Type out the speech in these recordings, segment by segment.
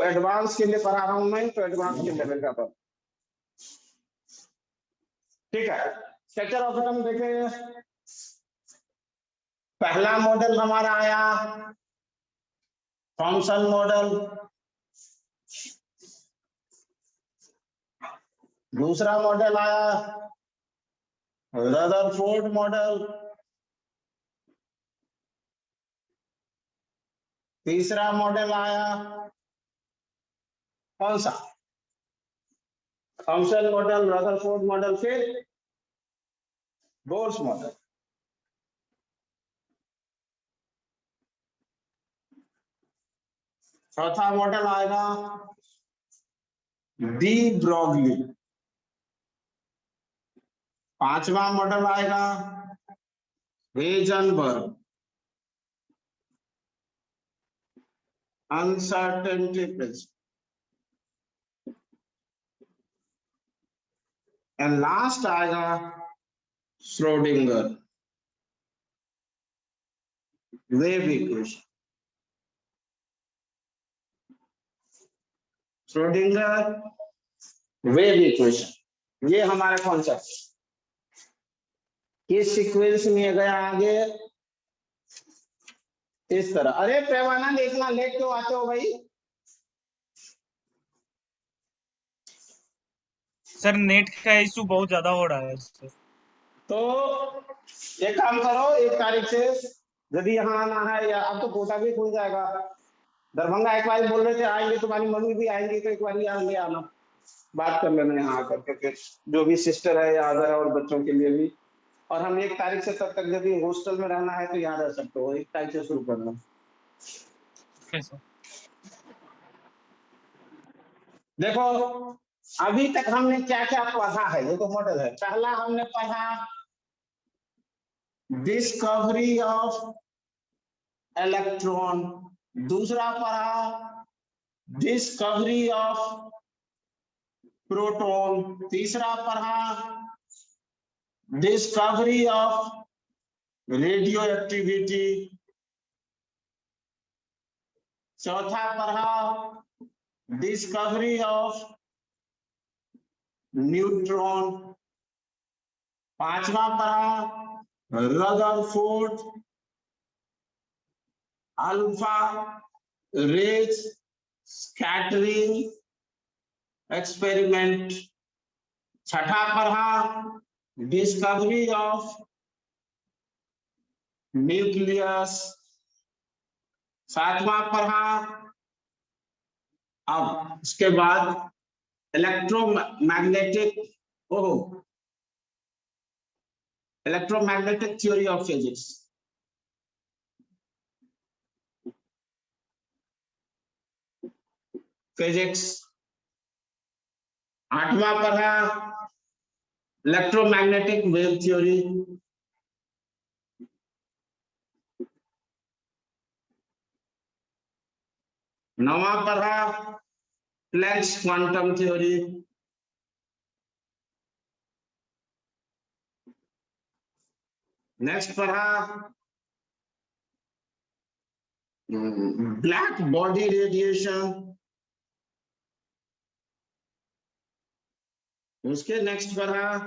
Advance के लिए पढ़ा रहा हूं मैं, तो एडवांस के लेवल का पढ़। ठीक है, स्ट्रक्चर ऑफ एटम देखें। पहला मॉडल हमारा आया थॉमसन मॉडल, दूसरा मॉडल आया रदरफोर्ड मॉडल, तीसरा मॉडल आया कौन सा, थॉमसन मॉडल, रदरफोर्ड मॉडल, फिर बोर्स मॉडल। चौथा मॉडल आएगा डी ब्रॉगली, पांचवा मॉडल आएगा Heisenberg, uncertainty principle, and last आएगा Schrodinger wave equation. Schrodinger wave equation, ये हमारा कॉन्सेप्ट किस सीक्वेंस में गया आगे, इस तरह। अरे पैमाना देखना, लेट क्यों आते हो भाई? सर नेट का इशू बहुत ज्यादा हो रहा है सर। तो एक काम करो, 1 तारीख से यदि यहाँ आना है, या अब तो कोटा भी खुल जाएगा। दरभंगा एक बार बोल रहे थे आएंगे, तुम्हारी मम्मी भी आएंगी, तो एक बार यहाँ ले आना, बात कर लेना यहाँ आकर के, फिर जो भी सिस्टर है या अदर और बच्चों के लिए भी। और हम 1 तारीख से तब तक यदि हॉस्टल में रहना है तो यहाँ रह सकते हो, 1 तारीख से शुरू करना। देखो अभी तक हमने क्या क्या पढ़ा है, ये तो मॉडल है। पहला हमने पढ़ा डिस्कवरी ऑफ इलेक्ट्रॉन, दूसरा पढ़ा डिस्कवरी ऑफ प्रोटॉन, तीसरा पढ़ा डिस्कवरी ऑफ रेडियो एक्टिविटी, चौथा पढ़ा डिस्कवरी ऑफ न्यूट्रॉन, पांचवा पढ़ा Rutherford alpha rays scattering experiment, छठा पढ़ा डिस्कवरी ऑफ न्यूक्लियस, सातवां पढ़ा, अब इसके बाद इलेक्ट्रोमैग्नेटिक थ्योरी ऑफ फिजिक्स, आठवां पढ़ा इलेक्ट्रोमैग्नेटिक वेव थ्योरी, नौवां पढ़ा प्लैंक्स क्वांटम थ्योरी, नेक्स्ट पढ़ा ब्लैक बॉडी रेडिएशन, उसके नेक्स्ट पढ़ा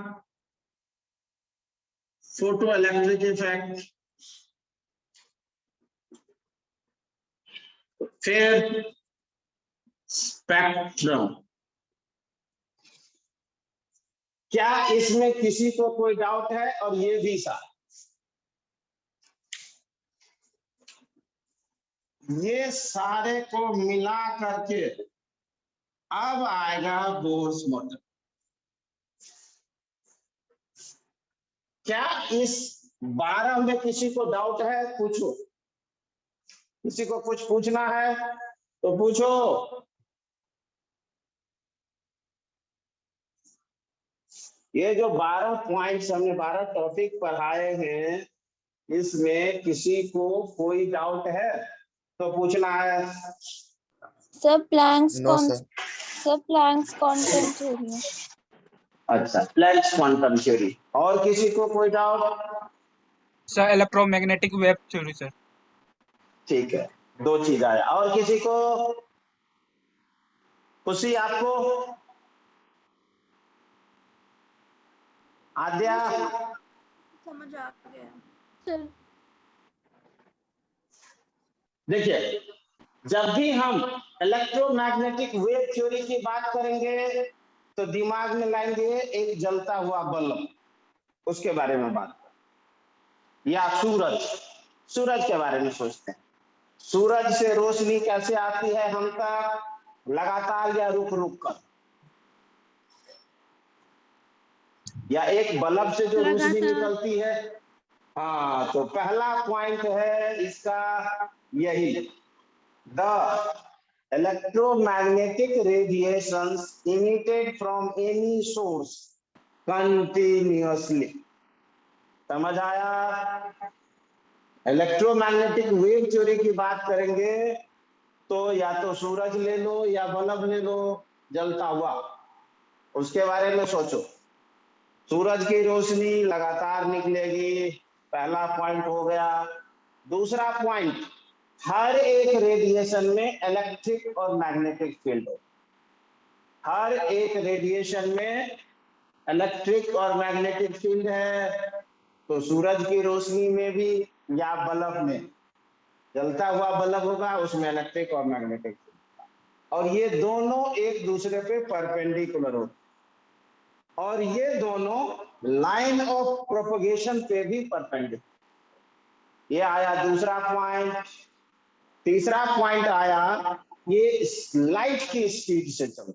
फोटो इलेक्ट्रिक इफेक्ट, फिर स्पेक्ट्रम। क्या इसमें किसी को कोई डाउट है? और ये भी सारा, ये सारे को मिला करके अब आएगा बोर्स मॉडल। क्या इस 12 में किसी को डाउट है? पूछो, किसी को कुछ पूछना है तो पूछो। ये जो 12 पॉइंट्स हमने 12 टॉपिक पढ़ाए हैं, इसमें किसी को कोई डाउट है तो पूछना है। सब प्लैंक्स क्वांटम थ्योरी है। अच्छा, प्लैंक्स क्वांटम थ्योरी। और किसी को कोई doubt? Sir electromagnetic wave theory sir. ठीक है, 2 चीज आया। और किसी को? खुशी आपको? आद्या? समझ आ गया सर। देखिए, जब भी हम इलेक्ट्रोमैग्नेटिक वेव थ्योरी की बात करेंगे तो दिमाग में लाएंगे एक जलता हुआ बल्ब, उसके बारे में बात करें, या सूरज के बारे में सोचते हैं। सूरज से रोशनी कैसे आती है हम तक, लगातार या रुक रुक कर, या एक बल्ब से जो रोशनी निकलती है। हाँ, तो पहला पॉइंट है इसका यही, the electromagnetic radiations emitted from any source continuously। समझ आया? इलेक्ट्रोमैग्नेटिक वेव थ्योरी की बात करेंगे तो या तो सूरज ले लो या बल्ब ले लो जलता हुआ, उसके बारे में सोचो। सूरज की रोशनी लगातार निकलेगी, पहला पॉइंट हो गया। दूसरा पॉइंट, हर एक रेडिएशन में इलेक्ट्रिक और मैग्नेटिक फील्ड हो, हर एक रेडिएशन में इलेक्ट्रिक और मैग्नेटिक फील्ड है। तो सूरज की रोशनी में भी या बल्ब में, जलता हुआ बल्ब होगा उसमें इलेक्ट्रिक और मैग्नेटिक फील्ड, और ये दोनों एक दूसरे पे परपेंडिकुलर होते, और ये दोनों लाइन ऑफ प्रोपगेशन पे भी परपेंडिकुलर। ये आया दूसरा पॉइंट। तीसरा पॉइंट आया, ये लाइट की स्पीड से चलता,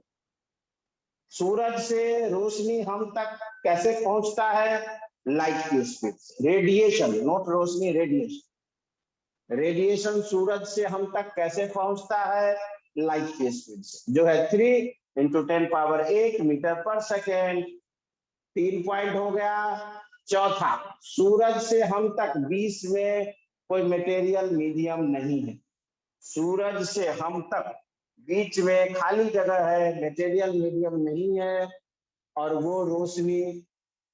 सूरज से रोशनी हम तक कैसे पहुंचता है, लाइट की स्पीड से। रेडिएशन, नॉट रोशनी, रेडिएशन, रेडिएशन सूरज से हम तक कैसे पहुंचता है, लाइट की स्पीड से, जो है 3 × 10⁸ मीटर पर सेकेंड। 3 पॉइंट हो गया। चौथा, सूरज से हम तक बीच में कोई मटेरियल मीडियम नहीं है, सूरज से हम तक बीच में खाली जगह है, मटेरियल मीडियम नहीं है, और वो रोशनी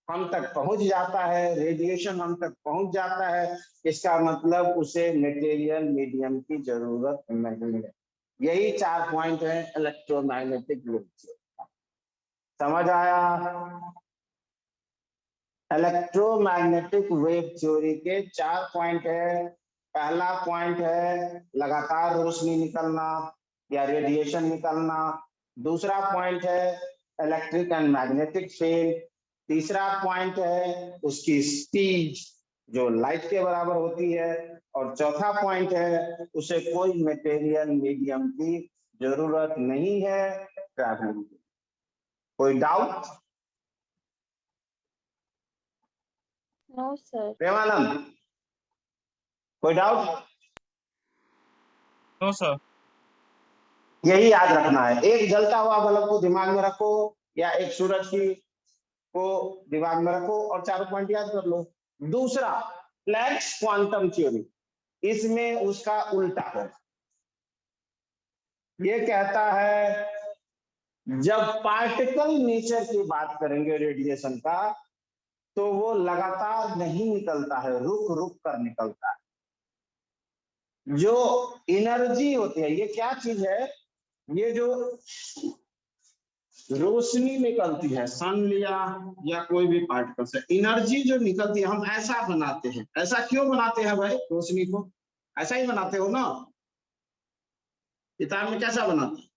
हम तक पहुंच जाता है, रेडिएशन हम तक पहुंच जाता है, इसका मतलब उसे मटेरियल मीडियम की जरूरत नहीं है। यही 4 पॉइंट है इलेक्ट्रोमैग्नेटिक वेव थ्योरी। समझ आया? इलेक्ट्रोमैग्नेटिक वेव थ्योरी के 4 पॉइंट है। पहला पॉइंट है लगातार रोशनी निकलना या रेडिएशन निकलना। दूसरा पॉइंट है इलेक्ट्रिक एंड मैग्नेटिक फील्ड। तीसरा पॉइंट है उसकी स्पीड जो लाइट के बराबर होती है, और चौथा पॉइंट है उसे कोई मटेरियल मीडियम की जरूरत नहीं है ट्रैवलिंग की। कोई डाउट? No sir. प्रेमानंद, कोई डाउट? No sir. यही याद रखना है, एक जलता हुआ बल्ब को दिमाग में रखो या एक सूरज की को दिमाग में रखो और 4 पॉइंट याद कर लो। दूसरा, प्लैंक्स क्वांटम थ्योरी, इसमें उसका उल्टा है। ये कहता है जब पार्टिकल नेचर की बात करेंगे रेडिएशन का, तो वो लगातार नहीं निकलता है, रुक रुक कर निकलता है। जो एनर्जी होती है, ये क्या चीज है, ये जो रोशनी निकलती है, सन लिया या कोई भी पार्टिकल से, एनर्जी जो निकलती है, हम ऐसा बनाते हैं। ऐसा क्यों बनाते हैं भाई? रोशनी को ऐसा ही बनाते हो ना, किताब में कैसा बनाते हैं?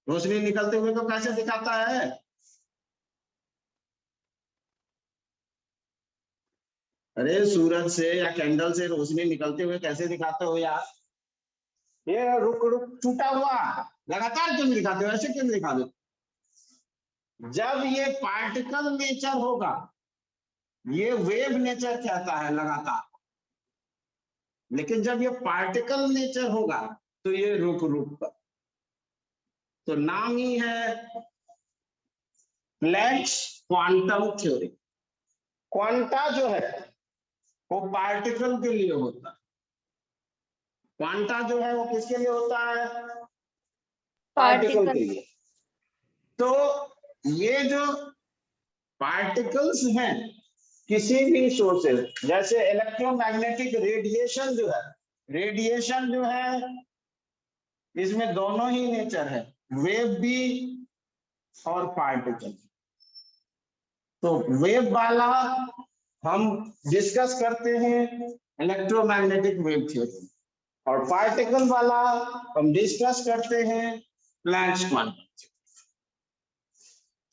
रोशनी निकलते हुए को कैसे दिखाता है? अरे सूरज से या कैंडल से रोशनी निकलते हुए कैसे दिखाते हो यार? ये रुक रुक टूटा हुआ लगातार क्यों दिखाते हो, ऐसे क्यों दिखा दो? जब ये पार्टिकल नेचर होगा, ये वेव नेचर कहता है लगातार, लेकिन जब ये पार्टिकल नेचर होगा तो ये रुक रुक कर। तो नाम ही है प्लैंक्स क्वांटम थ्योरी। क्वांटा जो है वो पार्टिकल के लिए होता है, क्वांटा जो है वो किसके लिए होता है? पार्टिकल के लिए। तो ये जो पार्टिकल्स हैं किसी भी सोर्सेज, जैसे इलेक्ट्रोमैग्नेटिक रेडिएशन जो है, रेडिएशन जो है इसमें दोनों ही नेचर है, वेव भी और पार्टिकल। तो वेव वाला हम डिस्कस करते हैं इलेक्ट्रोमैग्नेटिक वेव थ्योरी, और पार्टिकल वाला हम डिस्कस करते हैं प्लैंक्स क्वांटम थ्योरी।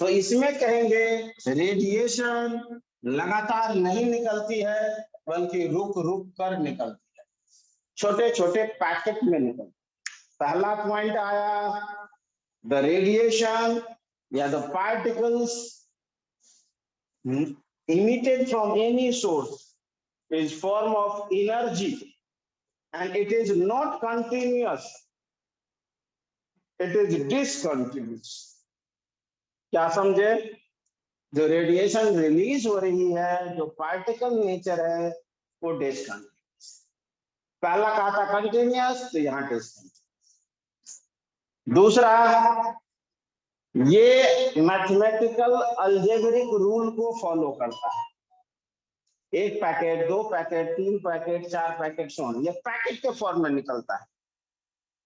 तो इसमें कहेंगे रेडिएशन लगातार नहीं निकलती है, बल्कि रुक रुक कर निकलती है, छोटे छोटे पैकेट में निकलती है। पहला पॉइंट आया, द रेडिएशन या the particles emitted from any source is form of energy and it is not continuous, it is discontinuous। क्या समझे? जो रेडिएशन रिलीज हो रही है, जो पार्टिकल नेचर है, वो डिसकंटिन्यूअस। पहला कहा था कंटिन्यूअस, तो यहाँ डिसकंटिन्यूअस। दूसरा, ये मैथमेटिकल अलजेब्रिक रूल को फॉलो करता है। एक पैकेट, दो पैकेट, तीन पैकेट, चार पैकेट, सोन, ये पैकेट के फॉर्म में निकलता है।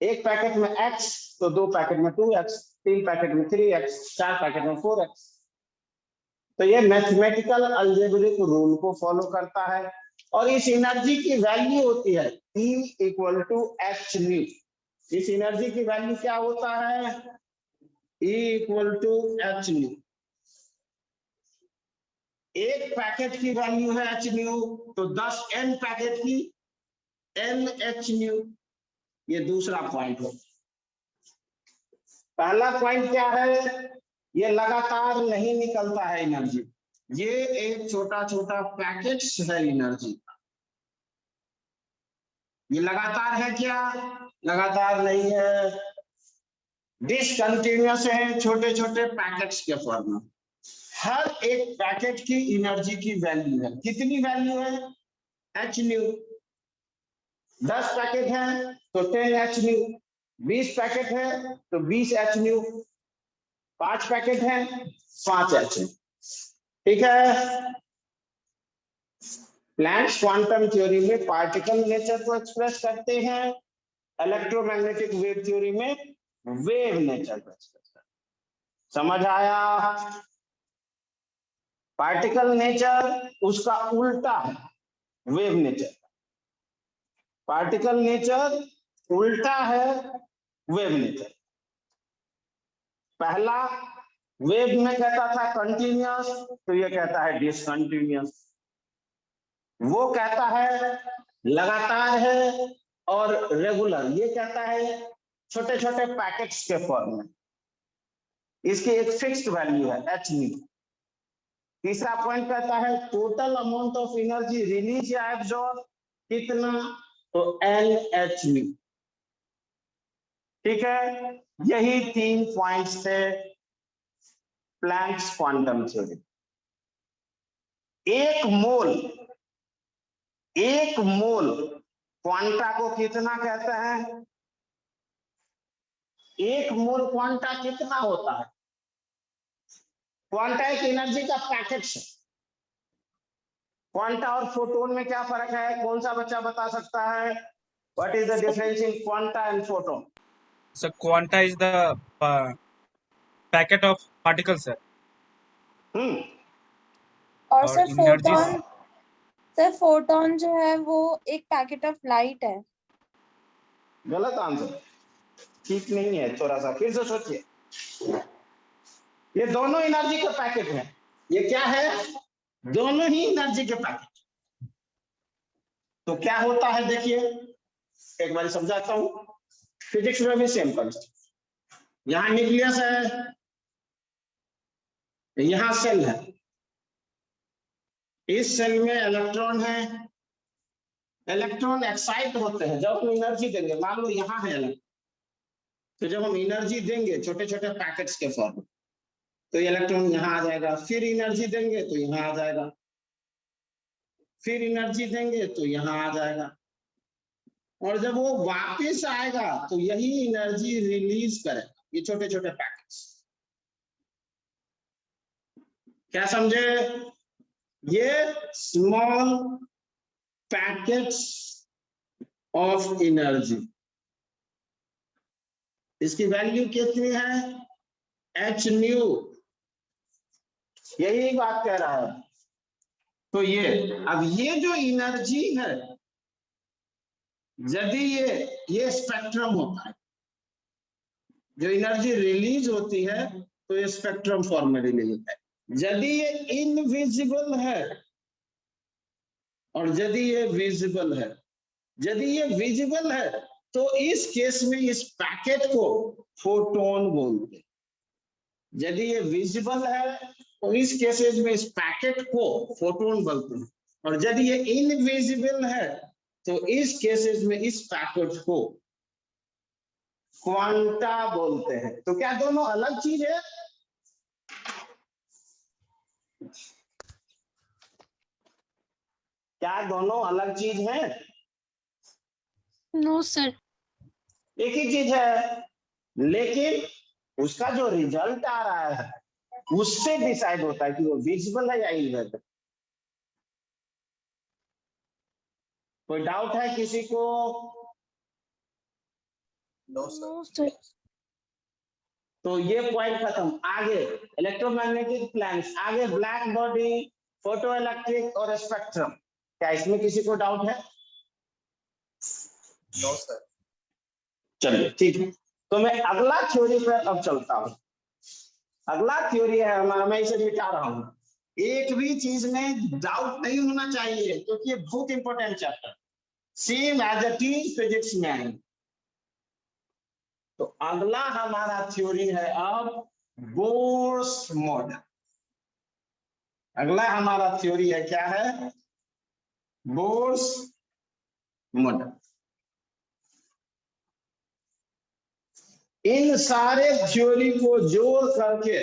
एक पैकेट में x, तो दो पैकेट में 2x, तीन पैकेट में 3x, चार पैकेट में 4x। तो ये मैथमेटिकल अलजेब्रिक रूल को फॉलो करता है। और इस एनर्जी की वैल्यू होती है E = h²। इस एनर्जी की वैल्यू क्या होता है? E = h²। एक पैकेट की वैल्यू है h², तो 10 n पैकेट की NH²। ये दूसरा पॉइंट है। पहला पॉइंट क्या है? ये लगातार नहीं निकलता है एनर्जी, ये एक छोटा छोटा पैकेट्स है एनर्जी का। ये लगातार है क्या? लगातार नहीं है, डिसकंटिन्यूअस है, छोटे छोटे पैकेट्स के फॉर्म में। हर एक पैकेट की एनर्जी की वैल्यू है। कितनी वैल्यू है? h²। 10 पैकेट है तो 10 h², 20 पैकेट है तो 20 h², 5 पैकेट है 5 h²। ठीक है। प्लैंक्स क्वांटम थ्योरी में पार्टिकल नेचर को एक्सप्रेस करते हैं, इलेक्ट्रोमैग्नेटिक वेव थ्योरी में वेव नेचर को एक्सप्रेस करते हैं। समझ आया? पार्टिकल नेचर उसका उल्टा है वेव नेचर। पार्टिकल नेचर उल्टा है वेव नेचर। पहला वेव में कहता था कंटिन्यूअस, तो ये कहता है डिसकंटिन्यूअस। वो कहता है लगातार है और रेगुलर, ये कहता है छोटे छोटे पैकेट्स के फॉर्म में। इसकी एक फिक्स्ड वैल्यू है h²। तीसरा पॉइंट कहता है total amount of energy release या एब्जॉर्ब कितना, तो NH²। ठीक है। यही 3 पॉइंट्स थे प्लैंक्स क्वांटम थ्योरी। एक मोल क्वांटा को कितना कहते हैं? एक मोल क्वांटा कितना होता है? क्वांटा एक एनर्जी का पैकेट है। क्वांटा और फोटोन में क्या फर्क है? कौन सा बच्चा बता सकता है? What is the difference in quanta and photon? So quanta is the packet of particles, sir. और और सर energy फोटोन जो है वो एक पैकेट ऑफ लाइट है। गलत आंसर, ठीक नहीं है। थोड़ा सा फिर से सोचिए। ये दोनों एनर्जी के पैकेट हैं। ये क्या है? दोनों ही एनर्जी के पैकेट। तो क्या होता है देखिए, एक बार समझाता हूं। फिजिक्स में भी सेम कंसेप्ट। यहां न्यूक्लियस है, यहां सेल है। इस सेल में इलेक्ट्रॉन है। इलेक्ट्रॉन एक्साइट होते हैं जब हम एनर्जी देंगे। मान लो यहां है इलेक्ट्रॉन, तो जब हम एनर्जी देंगे छोटे छोटे पैकेट्स के फॉर्म में, तो इलेक्ट्रॉन यहाँ आ जाएगा। फिर एनर्जी देंगे तो यहाँ आ जाएगा, फिर एनर्जी देंगे तो यहाँ आ जाएगा, और जब वो वापस आएगा तो यही एनर्जी रिलीज करेगा, ये छोटे छोटे पैकेट्स। क्या समझे? ये स्मॉल पैकेट्स ऑफ एनर्जी। इसकी वैल्यू कितनी है, एच न्यू, यही बात कह रहा है। तो अब ये जो एनर्जी है, यदि ये स्पेक्ट्रम होता है, जो एनर्जी रिलीज होती है तो ये स्पेक्ट्रम फॉर्म में रिलीज होता है। यदि ये इनविजिबल है और यदि ये विजिबल है, यदि ये विजिबल है तो इस केस में इस पैकेट को फोटोन बोलते हैं। यदि ये विजिबल है तो इस केसेस में इस पैकेट को फोटोन बोलते हैं, और यदि ये इनविजिबल है तो इस केसेस में इस पैकेट को क्वांटा बोलते हैं। तो क्या दोनों अलग चीज है? क्या दोनों अलग चीज हैं? No sir. एक ही चीज है, लेकिन उसका जो रिजल्ट आ रहा है उससे डिसाइड होता है कि वो विजिबल है या इनविजिबल। कोई डाउट है किसी को? No sir. तो ये पॉइंट खत्म। आगे इलेक्ट्रोमैग्नेटिक प्लैंस, आगे ब्लैक बॉडी, फोटो इलेक्ट्रिक और स्पेक्ट्रम। क्या इसमें किसी को डाउट है? No sir. चलिए ठीक है, तो मैं अगला थ्योरी पर अब चलता हूं। अगला थ्योरी है हमारा, मैं इसे मिटा रहा हूं। एक भी चीज में डाउट नहीं होना चाहिए क्योंकि ये बहुत important chapter, same as it is physics में आएंगे। तो अगला हमारा थ्योरी है अब बोर्स मॉडल। अगला हमारा थ्योरी है, क्या है? Bohr's model. इन सारे थ्योरी को जोड़ करके,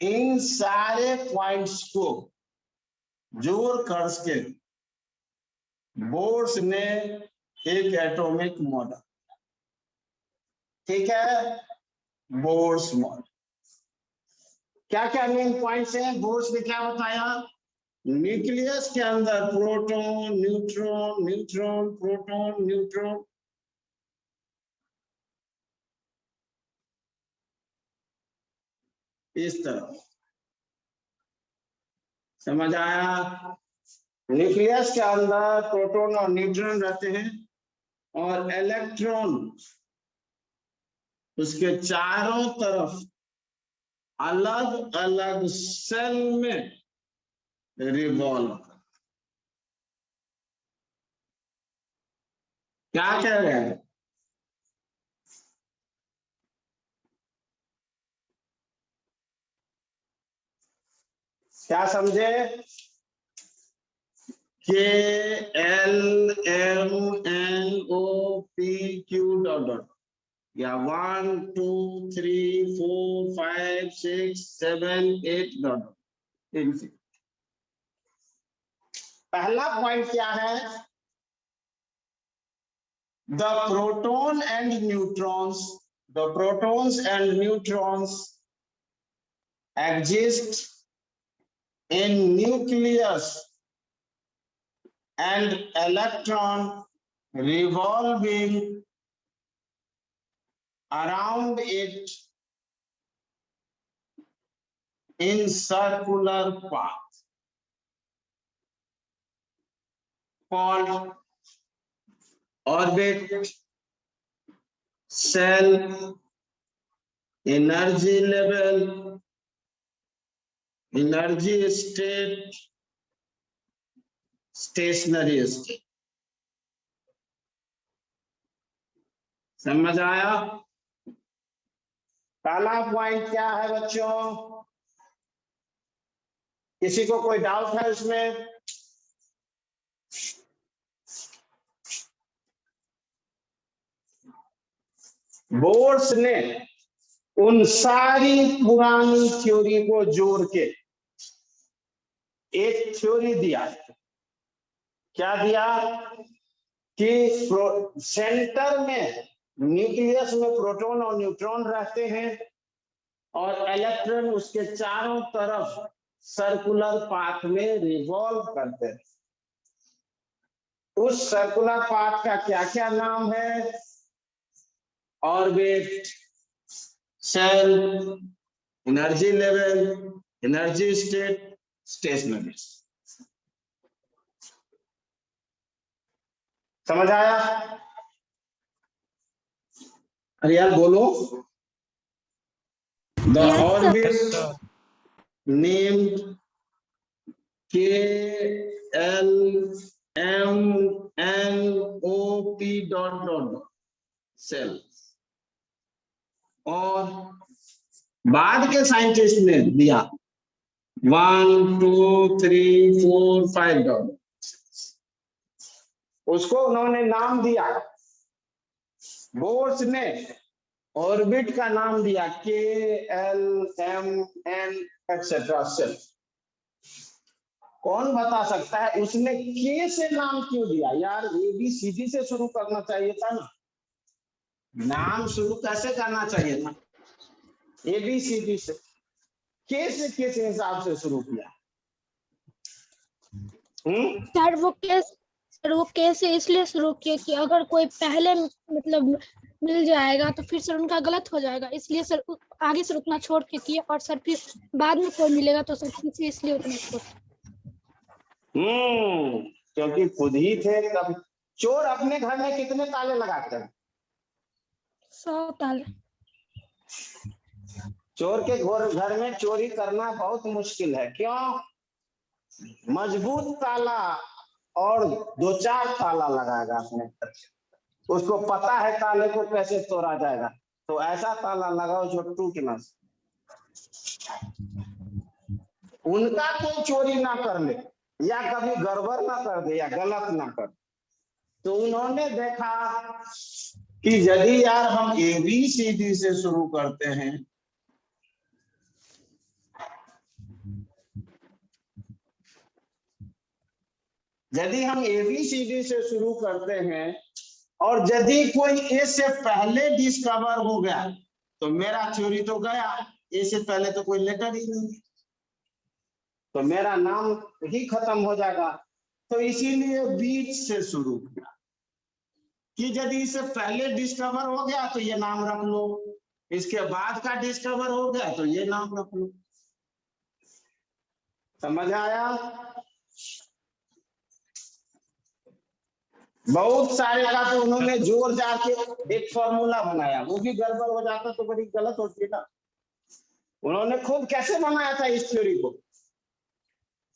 इन सारे पॉइंट्स को जोड़ करके बोर्स ने एक एटॉमिक मॉडल, ठीक है, बोर्स मॉडल। क्या क्या मेन पॉइंट्स हैं? बोर्स ने क्या बताया? न्यूक्लियस के अंदर proton, neutron, neutron, proton, neutron, इस तरह। समझ आया? न्यूक्लियस के अंदर प्रोटॉन और न्यूट्रॉन रहते हैं और इलेक्ट्रॉन उसके चारों तरफ अलग अलग सेल में रिवॉल्व। क्या कह रहे हैं? क्या समझे? K L M N O P Q dot dot, या 1 2 3 4 5 6 7 8 डॉट। पहला पॉइंट क्या है? The proton and neutrons, the protons and neutrons exist in nucleus and electron revolving around it in circular path called orbit, cell, energy level, energy state, stationary state। समझ आया? पहला point क्या है बच्चों? किसी को कोई डाउट है इसमें? बोर्स ने उन सारी पुरानी थ्योरी को जोड़ के एक थ्योरी दिया। क्या दिया? कि सेंटर में, न्यूक्लियस में प्रोटॉन और न्यूट्रॉन रहते हैं और इलेक्ट्रॉन उसके चारों तरफ सर्कुलर पाथ में रिवॉल्व करते हैं। उस सर्कुलर पाथ का क्या क्या नाम है? Orbit, shell, energy level, energy state, stationary. समझ आया? अरे यार बोलो। The Yes, sir. Orbit Yes, sir. named KLMNOP ... shell. और बाद के साइंटिस्ट ने दिया 1 2 3 4 5 डॉट। उसको उन्होंने नाम दिया, बोर्स ने ऑर्बिट का नाम दिया KLMN एक्सेट्रा सेल। कौन बता सकता है उसने के से नाम क्यों दिया? यार ABCD से शुरू करना चाहिए था ना, नाम शुरू कैसे करना चाहिए था? ABCD से। के से किस हिसाब से शुरू किया? सर वो केस इसलिए शुरू किया कि अगर कोई पहले मतलब मिल जाएगा तो फिर सर उनका गलत हो जाएगा, इसलिए सर आगे से उतना छोड़ के किए, और सर फिर बाद में कोई मिलेगा तो सर पीछे इसलिए उतना छोड़। क्योंकि खुद ही थे तब। चोर अपने घर में कितने ताले लगाते हैं? 100 ताले। चोर के घर में चोरी करना बहुत मुश्किल है। क्यों? मजबूत ताला और 2-4 ताला लगाएगा अपने घर। उसको पता है ताले को कैसे तोड़ा जाएगा, तो ऐसा ताला लगाओ जो टूट ना। उनका कोई चोरी ना कर ले या कभी गड़बड़ ना कर दे या गलत ना कर, तो उन्होंने देखा कि यदि यार हम ABCD से शुरू करते हैं, यदि हम ABCD से शुरू करते हैं और यदि कोई ए से पहले डिस्कवर हो गया तो मेरा थ्योरी तो गया। ए से पहले तो कोई लेटर ही नहीं, तो मेरा नाम ही खत्म हो जाएगा। तो इसीलिए बीच से शुरू किया कि यदि इससे पहले डिस्कवर हो गया तो ये नाम रख लो, इसके बाद का डिस्कवर हो गया तो ये नाम रख लो। समझ आया? बहुत सारे का तो उन्होंने जोर जाके एक फॉर्मूला बनाया, वो भी गड़बड़ हो जाता तो बड़ी गलत होती ना। उन्होंने खुद कैसे बनाया था इस थ्योरी को?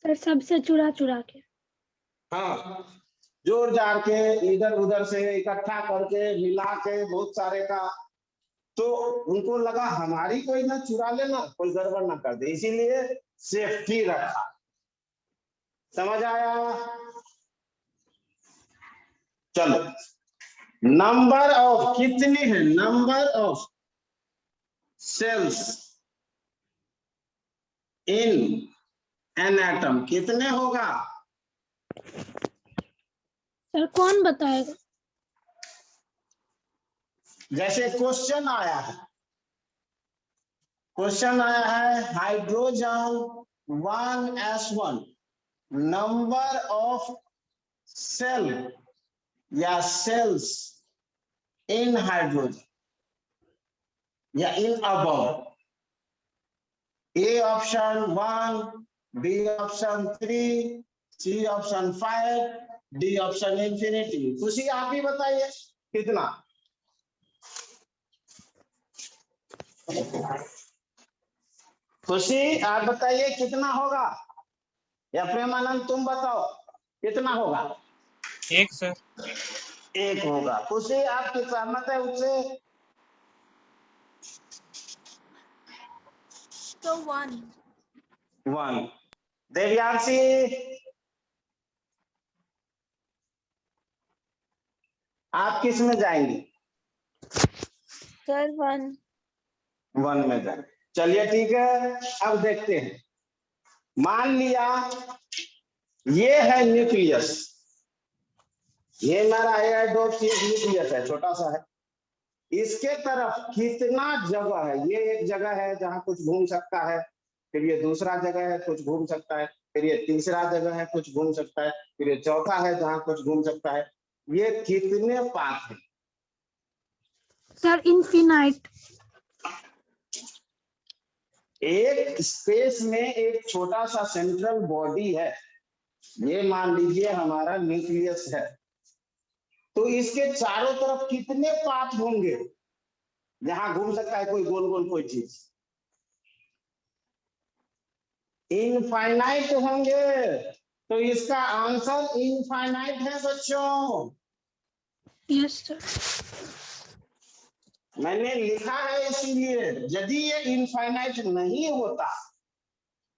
सर सबसे चुरा चुरा के। हाँ, जोर जार के इधर उधर से इकट्ठा करके मिला के बहुत सारे का, तो उनको लगा हमारी कोई ना चुरा लेना, कोई गड़बड़ ना कर दे, इसीलिए सेफ्टी रखा। समझ आया? चलो, नंबर ऑफ कितनी है? Number of shells in an atom कितने होगा? सर कौन बताएगा? जैसे क्वेश्चन आया है, hydrogen 1s1, number of shell या सेल्स इन हाइड्रोजन या in above. A option 1, B option 3, C option 5, D option infinity. खुशी आप ही बताइए कितना? खुशी आप बताइए कितना होगा, या प्रेमानंद तुम बताओ कितना होगा? 1 सर। 1 होगा। खुशी आपकी सहमत है उससे? तो 1 देवयांशी आप किस में जाएंगी? सर 1 में जाएंगे। चलिए ठीक है, अब देखते हैं। मान लिया ये है न्यूक्लियस, ये मेरा न्यूक्लियस है, छोटा सा है। इसके तरफ कितना जगह है? ये एक जगह है जहां कुछ घूम सकता है, फिर ये दूसरा जगह है कुछ घूम सकता है, फिर ये तीसरा जगह है कुछ घूम सकता है, फिर ये चौथा है जहां कुछ घूम सकता है। ये कितने पाथ है? Sir infinite. एक स्पेस में एक छोटा सा सेंट्रल बॉडी है, ये मान लीजिए हमारा न्यूक्लियस है, तो इसके चारों तरफ कितने पाथ होंगे जहां घूम सकता है कोई गोल गोल कोई चीज? इनफाइनाइट होंगे। तो इसका आंसर इनफाइनाइट है बच्चों। Yes sir. मैंने लिखा है इसीलिए, यदि ये इनफाइनाइट नहीं होता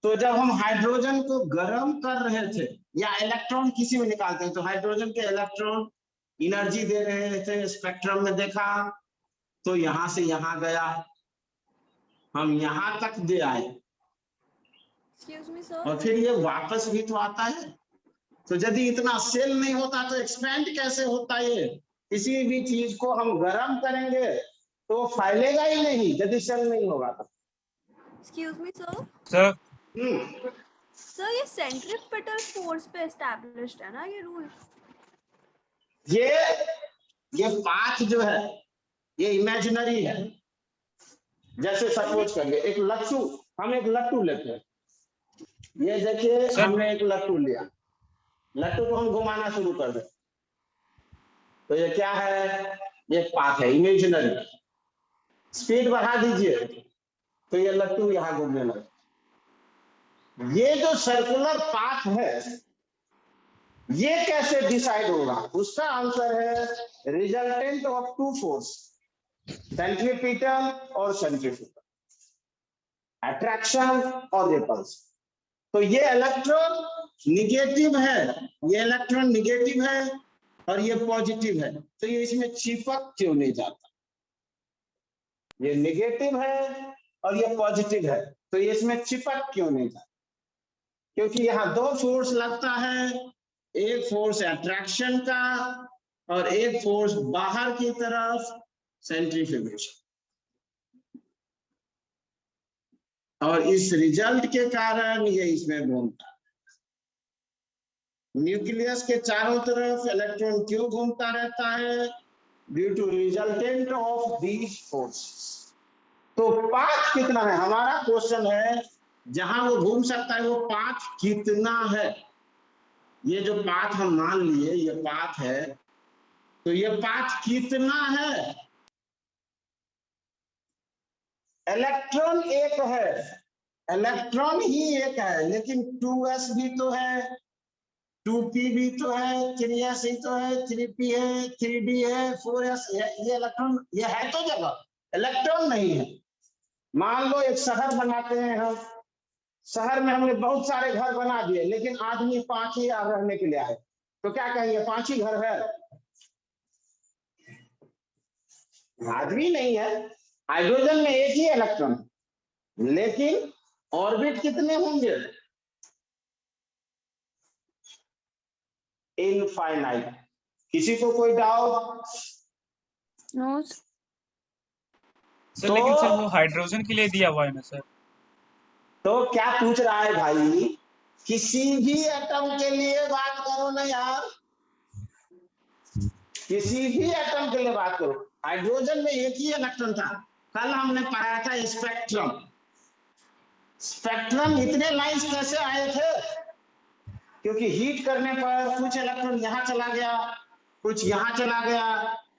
तो जब हम हाइड्रोजन को गर्म कर रहे थे या इलेक्ट्रॉन किसी में निकालते हैं तो हाइड्रोजन के इलेक्ट्रॉन एनर्जी दे रहे थे, स्पेक्ट्रम में देखा, तो यहां से यहां गया, हम यहां तक दे आए, Excuse me, sir. और फिर ये वापस भी तो आता है। तो यदि इतना सेल नहीं होता तो एक्सपेंड कैसे होता? ये किसी भी चीज को हम गर्म करेंगे तो फैलेगा ही नहीं यदि सेल नहीं होगा तो। Excuse me, sir. Sir Sir, ये सेंट्रीपिटल फोर्स पे एस्टैब्लिश्ड है ना ये रूल? ये पाथ जो है ये इमेजिनरी है। जैसे सपोज करिए एक लट्टू, हम एक लट्टू लेते हैं, ये देखिए सर। हमने एक लट्टू लिया, लट्टू को हम घुमाना शुरू कर दें तो ये क्या है? ये पाथ है इमेजिनरी। स्पीड बढ़ा दीजिए तो ये लट्टू यहां घूमने लगे। ये जो सर्कुलर पाथ है ये कैसे डिसाइड होगा? उसका आंसर है resultant of two force, centripetal और सेंट्रीफ्यूगल, अट्रैक्शन और रिपल्स। तो ये इलेक्ट्रॉन निगेटिव है, ये इलेक्ट्रॉन निगेटिव है और ये पॉजिटिव है, तो ये इसमें चिपक क्यों नहीं जाता? ये निगेटिव है और ये पॉजिटिव है, तो ये इसमें चिपक क्यों नहीं जाता? क्योंकि यहाँ दो फोर्स लगता है, एक फोर्स अट्रैक्शन का और एक फोर्स बाहर की तरफ सेंट्रीफ्यूगेशन, और इस रिजल्ट के कारण ये इसमें घूमता है। न्यूक्लियस के चारों तरफ इलेक्ट्रॉन क्यों घूमता रहता है? Due to resultant of these forces. तो पाथ कितना है हमारा क्वेश्चन है, जहां वो घूम सकता है वो पाथ कितना है? ये जो पाथ हम मान लिए ये पाथ है, तो ये पाथ कितना है? इलेक्ट्रॉन एक है, इलेक्ट्रॉन ही एक है, लेकिन 2s भी तो है, 2p भी तो है, 3s ही तो है, 3p है, 3d है, 4s है। ये इलेक्ट्रॉन ये है तो जगह, इलेक्ट्रॉन नहीं है। मान लो एक शहर बनाते हैं हम, शहर में हमने बहुत सारे घर बना दिए, लेकिन आदमी 5 ही रहने के लिए आए, तो क्या कहेंगे? 5 ही घर है? आदमी नहीं है। हाइड्रोजन में एक ही इलेक्ट्रॉन, लेकिन ऑर्बिट कितने होंगे? इनफाइनाइट। किसी को कोई डाउट? No. सर लेकिन सर वो हाइड्रोजन के लिए दिया हुआ है ना सर? तो क्या पूछ रहा है भाई? किसी भी एटम के लिए बात करो ना यार, किसी भी एटम के लिए बात करो। हाइड्रोजन में एक ही इलेक्ट्रॉन था। कल हमने पढ़ाया था स्पेक्ट्रम, स्पेक्ट्रम इतने लाइंस कैसे आए थे? क्योंकि हीट करने पर कुछ इलेक्ट्रॉन यहां चला गया, कुछ यहां चला गया,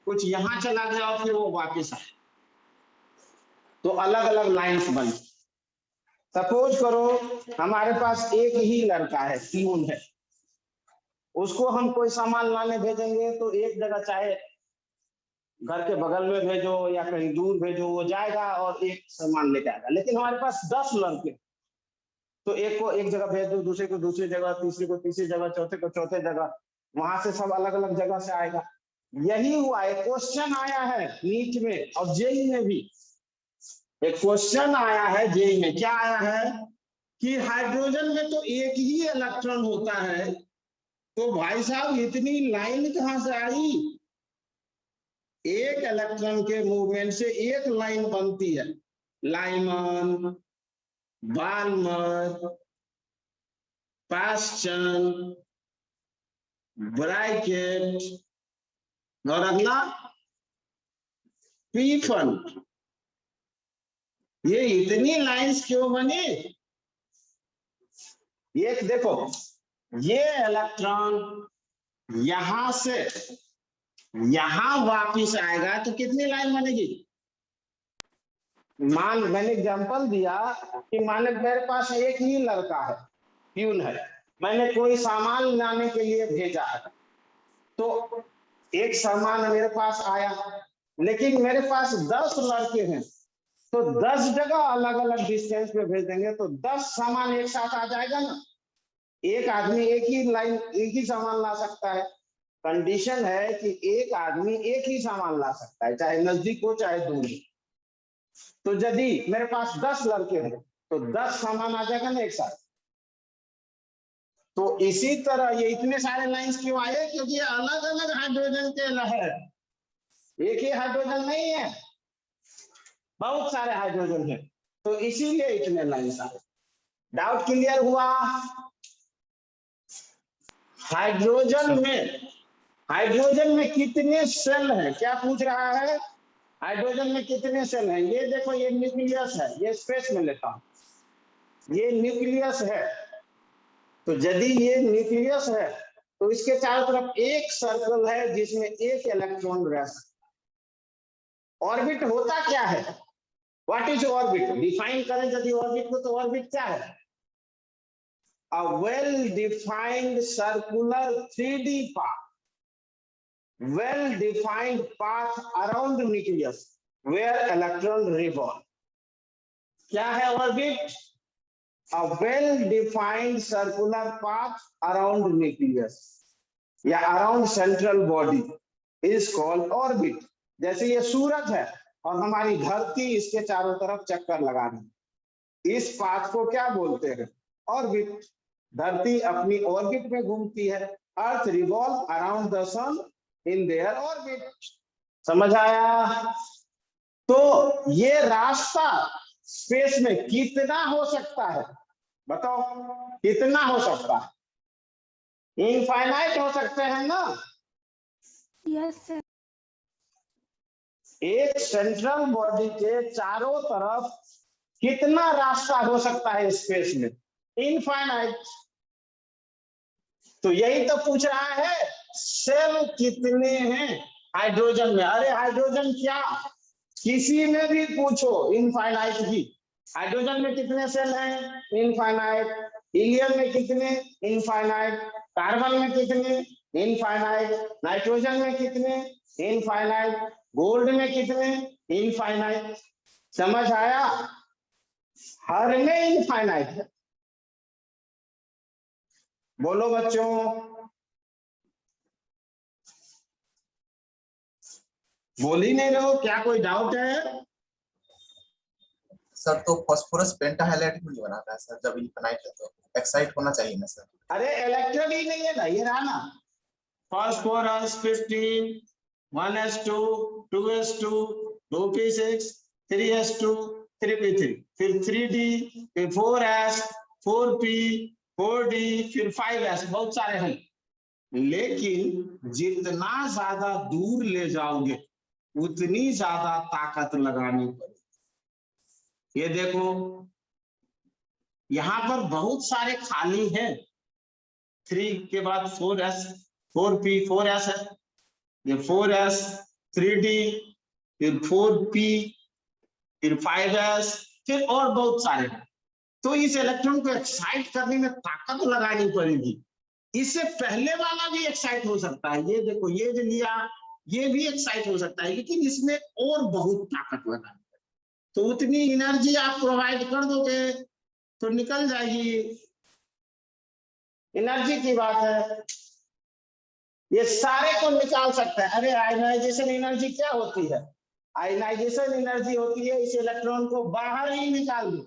कुछ यहां चला गया और फिर वो वापस आया, तो अलग अलग लाइंस बनी। सपोज करो हमारे पास एक ही लड़का है, प्यून है, उसको हम कोई सामान लाने भेजेंगे तो एक जगह, चाहे घर के बगल में भेजो या कहीं दूर भेजो, वो जाएगा और एक सामान लेके आएगा। लेकिन हमारे पास 10 लड़के, तो एक को एक जगह भेज दो, दूसरे को दूसरी जगह, तीसरे को तीसरी जगह, चौथे को चौथे जगह, वहां से सब अलग अलग जगह से आएगा। यही हुआ है, क्वेश्चन आया है नीट में और जेई में भी। एक क्वेश्चन आया है जेई में, क्या आया है कि हाइड्रोजन में तो एक ही इलेक्ट्रॉन होता है, तो भाई साहब इतनी लाइन कहां से आई? एक इलेक्ट्रॉन के मूवमेंट से एक लाइन बनती है। लाइमन, बाल्मर, पास्चन, ब्राइकेट और अगला पी फंड। ये इतनी लाइंस क्यों बनी? ये देखो, ये इलेक्ट्रॉन यहां से यहां वापिस आएगा तो कितनी लाइन बनेगी? मैंने एग्जांपल दिया कि माने मेरे पास एक ही लड़का है, प्यून है, मैंने कोई सामान लाने के लिए भेजा है, तो एक सामान मेरे पास आया, लेकिन मेरे पास 10 लड़के हैं, तो 10 जगह अलग अलग डिस्टेंस पे भेज देंगे तो 10 सामान एक साथ आ जाएगा ना। एक आदमी एक ही सामान ला सकता है। कंडीशन है कि एक आदमी एक ही सामान ला सकता है, चाहे नजदीक हो चाहे दूर हो। तो यदि मेरे पास 10 लड़के हैं तो 10 सामान आ जाएगा ना एक साथ। तो इसी तरह ये इतने सारे लाइंस क्यों आए? क्योंकि अलग अलग हाइड्रोजन के लहर, एक ही हाइड्रोजन नहीं है, बहुत सारे हाइड्रोजन है, तो इसीलिए इतने लाइंस आए। डाउट क्लियर हुआ? हाइड्रोजन में कितने सेल हैं? क्या पूछ रहा है? हाइड्रोजन में कितने सेल हैं? ये देखो, ये न्यूक्लियस है, ये स्पेस में लेता हूं, ये न्यूक्लियस है। तो यदि ये न्यूक्लियस है तो इसके चारों तरफ एक सर्कल है जिसमें एक इलेक्ट्रॉन रह सकता। ऑर्बिट होता क्या है? What is orbit? डिफाइन करें यदि ऑर्बिट को, तो ऑर्बिट क्या है? A well-defined circular 3D path, well-defined path around the nucleus where electron revolve. क्या है orbit? A well-defined circular path around the nucleus या around central body is called orbit. जैसे ये सूरज है और हमारी धरती इसके चारों तरफ चक्कर लगा रही, इस पाथ को क्या बोलते हैं? ऑर्बिट। धरती अपनी ऑर्बिट में घूमती है। Earth revolve around the sun in their orbit. समझ आया? तो ये रास्ता स्पेस में कितना हो सकता है? बताओ, कितना हो सकता है? इनफाइनाइट हो सकते हैं ना? Yes sir. एक सेंट्रल बॉडी के चारों तरफ कितना रास्ता हो सकता है स्पेस में? इनफाइनाइट। तो यही तो पूछ रहा है, सेल कितने हैं हाइड्रोजन में? अरे हाइड्रोजन क्या, किसी में भी पूछो, इनफाइनाइट ही। हाइड्रोजन में कितने सेल हैं? इनफाइनाइट। हीलियम में कितने? इनफाइनाइट। कार्बन में कितने? इनफाइनाइट। नाइट्रोजन में कितने? इनफाइनाइट। गोल्ड में कितने? इनफाइनाइट। समझ आया? हर में इनफाइनाइट है। बोलो बच्चों। बोल ही नहीं रहे हो, क्या कोई डाउट है? सर तो फास्फोरस पेंटाहाइलाइट क्यों नहीं बनाता है सर? जब इनफाइनाइट है तो एक्साइट होना चाहिए ना सर? अरे इलेक्ट्रॉन ही नहीं है ना, ये रहा ना, phosphorus 15, 1s2, 2s2, 2p6, 3s2, 3p3, फिर 3d, फिर 4s, 4p, 4d, फिर 5s, बहुत सारे हैं। लेकिन जितना ज्यादा दूर ले जाओगे उतनी ज्यादा ताकत लगानी पड़ेगी। ये देखो, यहां पर बहुत सारे खाली हैं। 3 के बाद 4s, 4p, 4s है, ये 4s, 3d, फिर 4p, फिर 5s, फिर और बहुत सारे हैं। तो इस इलेक्ट्रॉन को एक्साइट करने में ताकत लगानी पड़ेगी। इससे पहले वाला भी एक्साइट हो सकता है, ये देखो, ये जो लिया ये भी एक्साइट हो सकता है, लेकिन इसमें और बहुत ताकत लगानी है। तो उतनी एनर्जी आप प्रोवाइड कर दोगे तो निकल जाएगी। एनर्जी की बात है, ये सारे को निकाल सकता है। अरे आयनाइजेशन एनर्जी क्या होती है? आयनाइजेशन एनर्जी होती है इस इलेक्ट्रॉन को बाहर ही निकाल दो।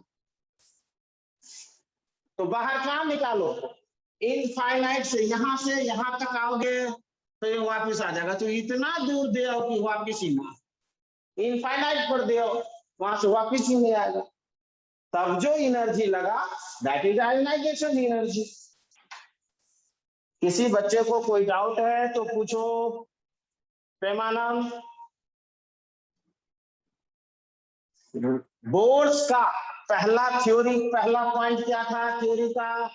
तो बाहर कहाँ निकालो? इनफाइनाइट से यहां तक आओगे तो ये वापिस आ जाएगा। तो इतना दूर दे आओ कि वापिस ही ना, इनफाइनाइट पर दे आओ, वहां से वापिस ही नहीं आएगा। तब जो एनर्जी लगा दैट इज आयनाइजेशन एनर्जी। किसी बच्चे को कोई डाउट है तो पूछो। प्रेमानंद। बोर्स का पहला पॉइंट क्या था थ्योरी का,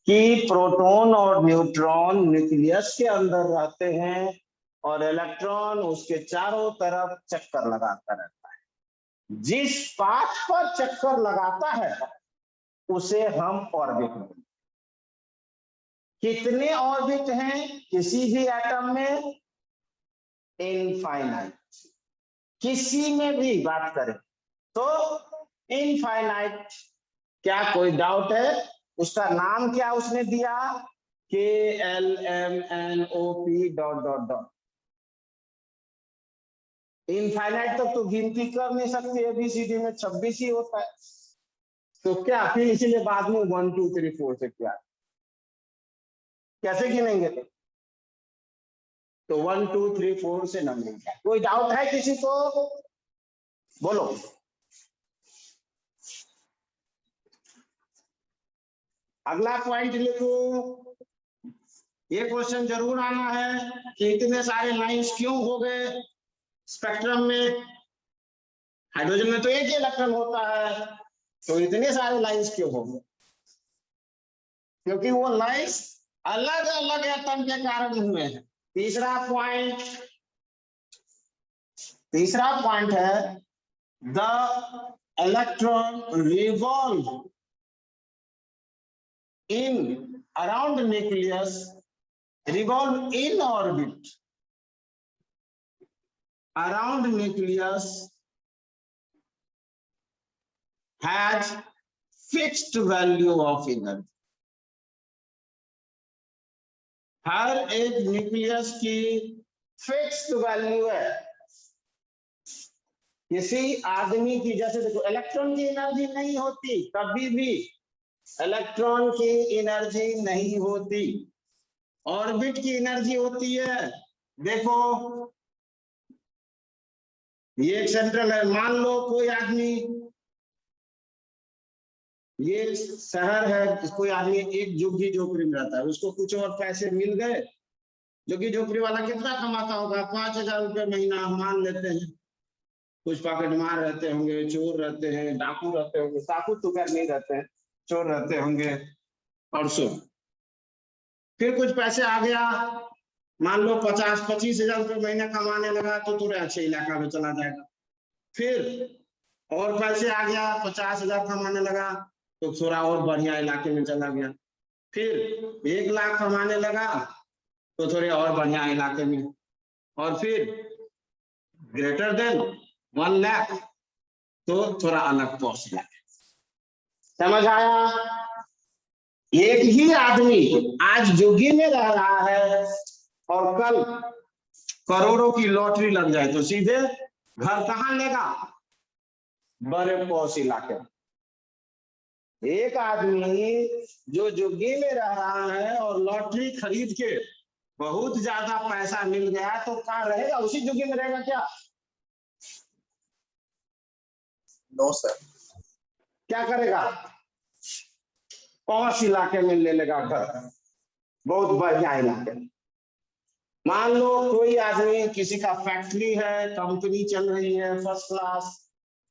कि प्रोटॉन और न्यूट्रॉन न्यूक्लियस के अंदर रहते हैं और इलेक्ट्रॉन उसके चारों तरफ चक्कर लगाता रहता है। जिस पाथ पर चक्कर लगाता है उसे हम ऑर्बिट बोलते हैं। कितने ऑर्बिट हैं किसी भी एटम में? इनफाइनाइट। किसी में भी बात करें तो इनफाइनाइट। क्या कोई डाउट है? उसका नाम क्या उसने दिया? KLMNOP ... इनफाइनाइट तक तो गिनती कर नहीं सकते, ABCD में 26 ही होता है, तो क्या फिर इसीलिए बाद में 1 2 3 4 से क्या कैसे गिनेंगे? तो 1 2 3 4 से नंबरिंग। कोई डाउट है किसी को? बोलो। अगला पॉइंट लिखो। ये क्वेश्चन जरूर आना है कि इतने सारे लाइंस क्यों हो गए स्पेक्ट्रम में? हाइड्रोजन में तो एक ही इलेक्ट्रॉन होता है, तो इतने सारे लाइंस क्यों हो गए? क्योंकि वो लाइंस अलग अलग एटम के कारण हुए हैं। तीसरा पॉइंट है the electron revolve in around nucleus, revolve in orbit around nucleus, has fixed value of energy। हर एक न्यूक्लियस की फिक्स्ड वैल्यू है। किसी आदमी की, जैसे देखो इलेक्ट्रॉन की एनर्जी नहीं होती, कभी भी इलेक्ट्रॉन की एनर्जी नहीं होती, ऑर्बिट की एनर्जी होती है। देखो ये एक सेंट्रल है, मान लो कोई आदमी, ये शहर है, कोई आदमी एक झुग्गी झोपड़ी में रहता है, उसको कुछ और पैसे मिल गए। झुग्गी झोपड़ी वाला कितना कमाता होगा? 5,000 रुपये महीना मान लेते हैं। कुछ पॉकेट मार रहते होंगे, चोर रहते हैं, डाकू रहते होंगे, डाकू तो खैर नहीं रहते हैं, चोर रहते होंगे और सो। फिर कुछ पैसे आ गया, मान लो 25,000 रुपये महीने कमाने लगा, तो थोड़े अच्छे इलाका में चला जाएगा। फिर और पैसे आ गया, 50,000 कमाने लगा, तो थोड़ा और बढ़िया इलाके में चला गया। फिर 1 लाख कमाने लगा, तो थोड़े और बढ़िया इलाके में। और फिर ग्रेटर देन 1 लाख, तो थोड़ा अलग पॉश इलाके। समझ आया? एक ही आदमी आज जोगी में रह रहा है और कल करोड़ों की लॉटरी लग जाए तो सीधे घर कहां लेगा? बड़े पॉश इलाके। एक आदमी जो जोगी में रह रहा है और लॉटरी खरीद के बहुत ज्यादा पैसा मिल गया, तो कहां रहेगा? उसी जोगी में रहेगा क्या? No sir. क्या करेगा? पॉश इलाके में ले लेगा घर, बहुत बढ़िया इलाके। मान लो कोई आदमी, किसी का फैक्ट्री है, कंपनी चल रही है फर्स्ट क्लास,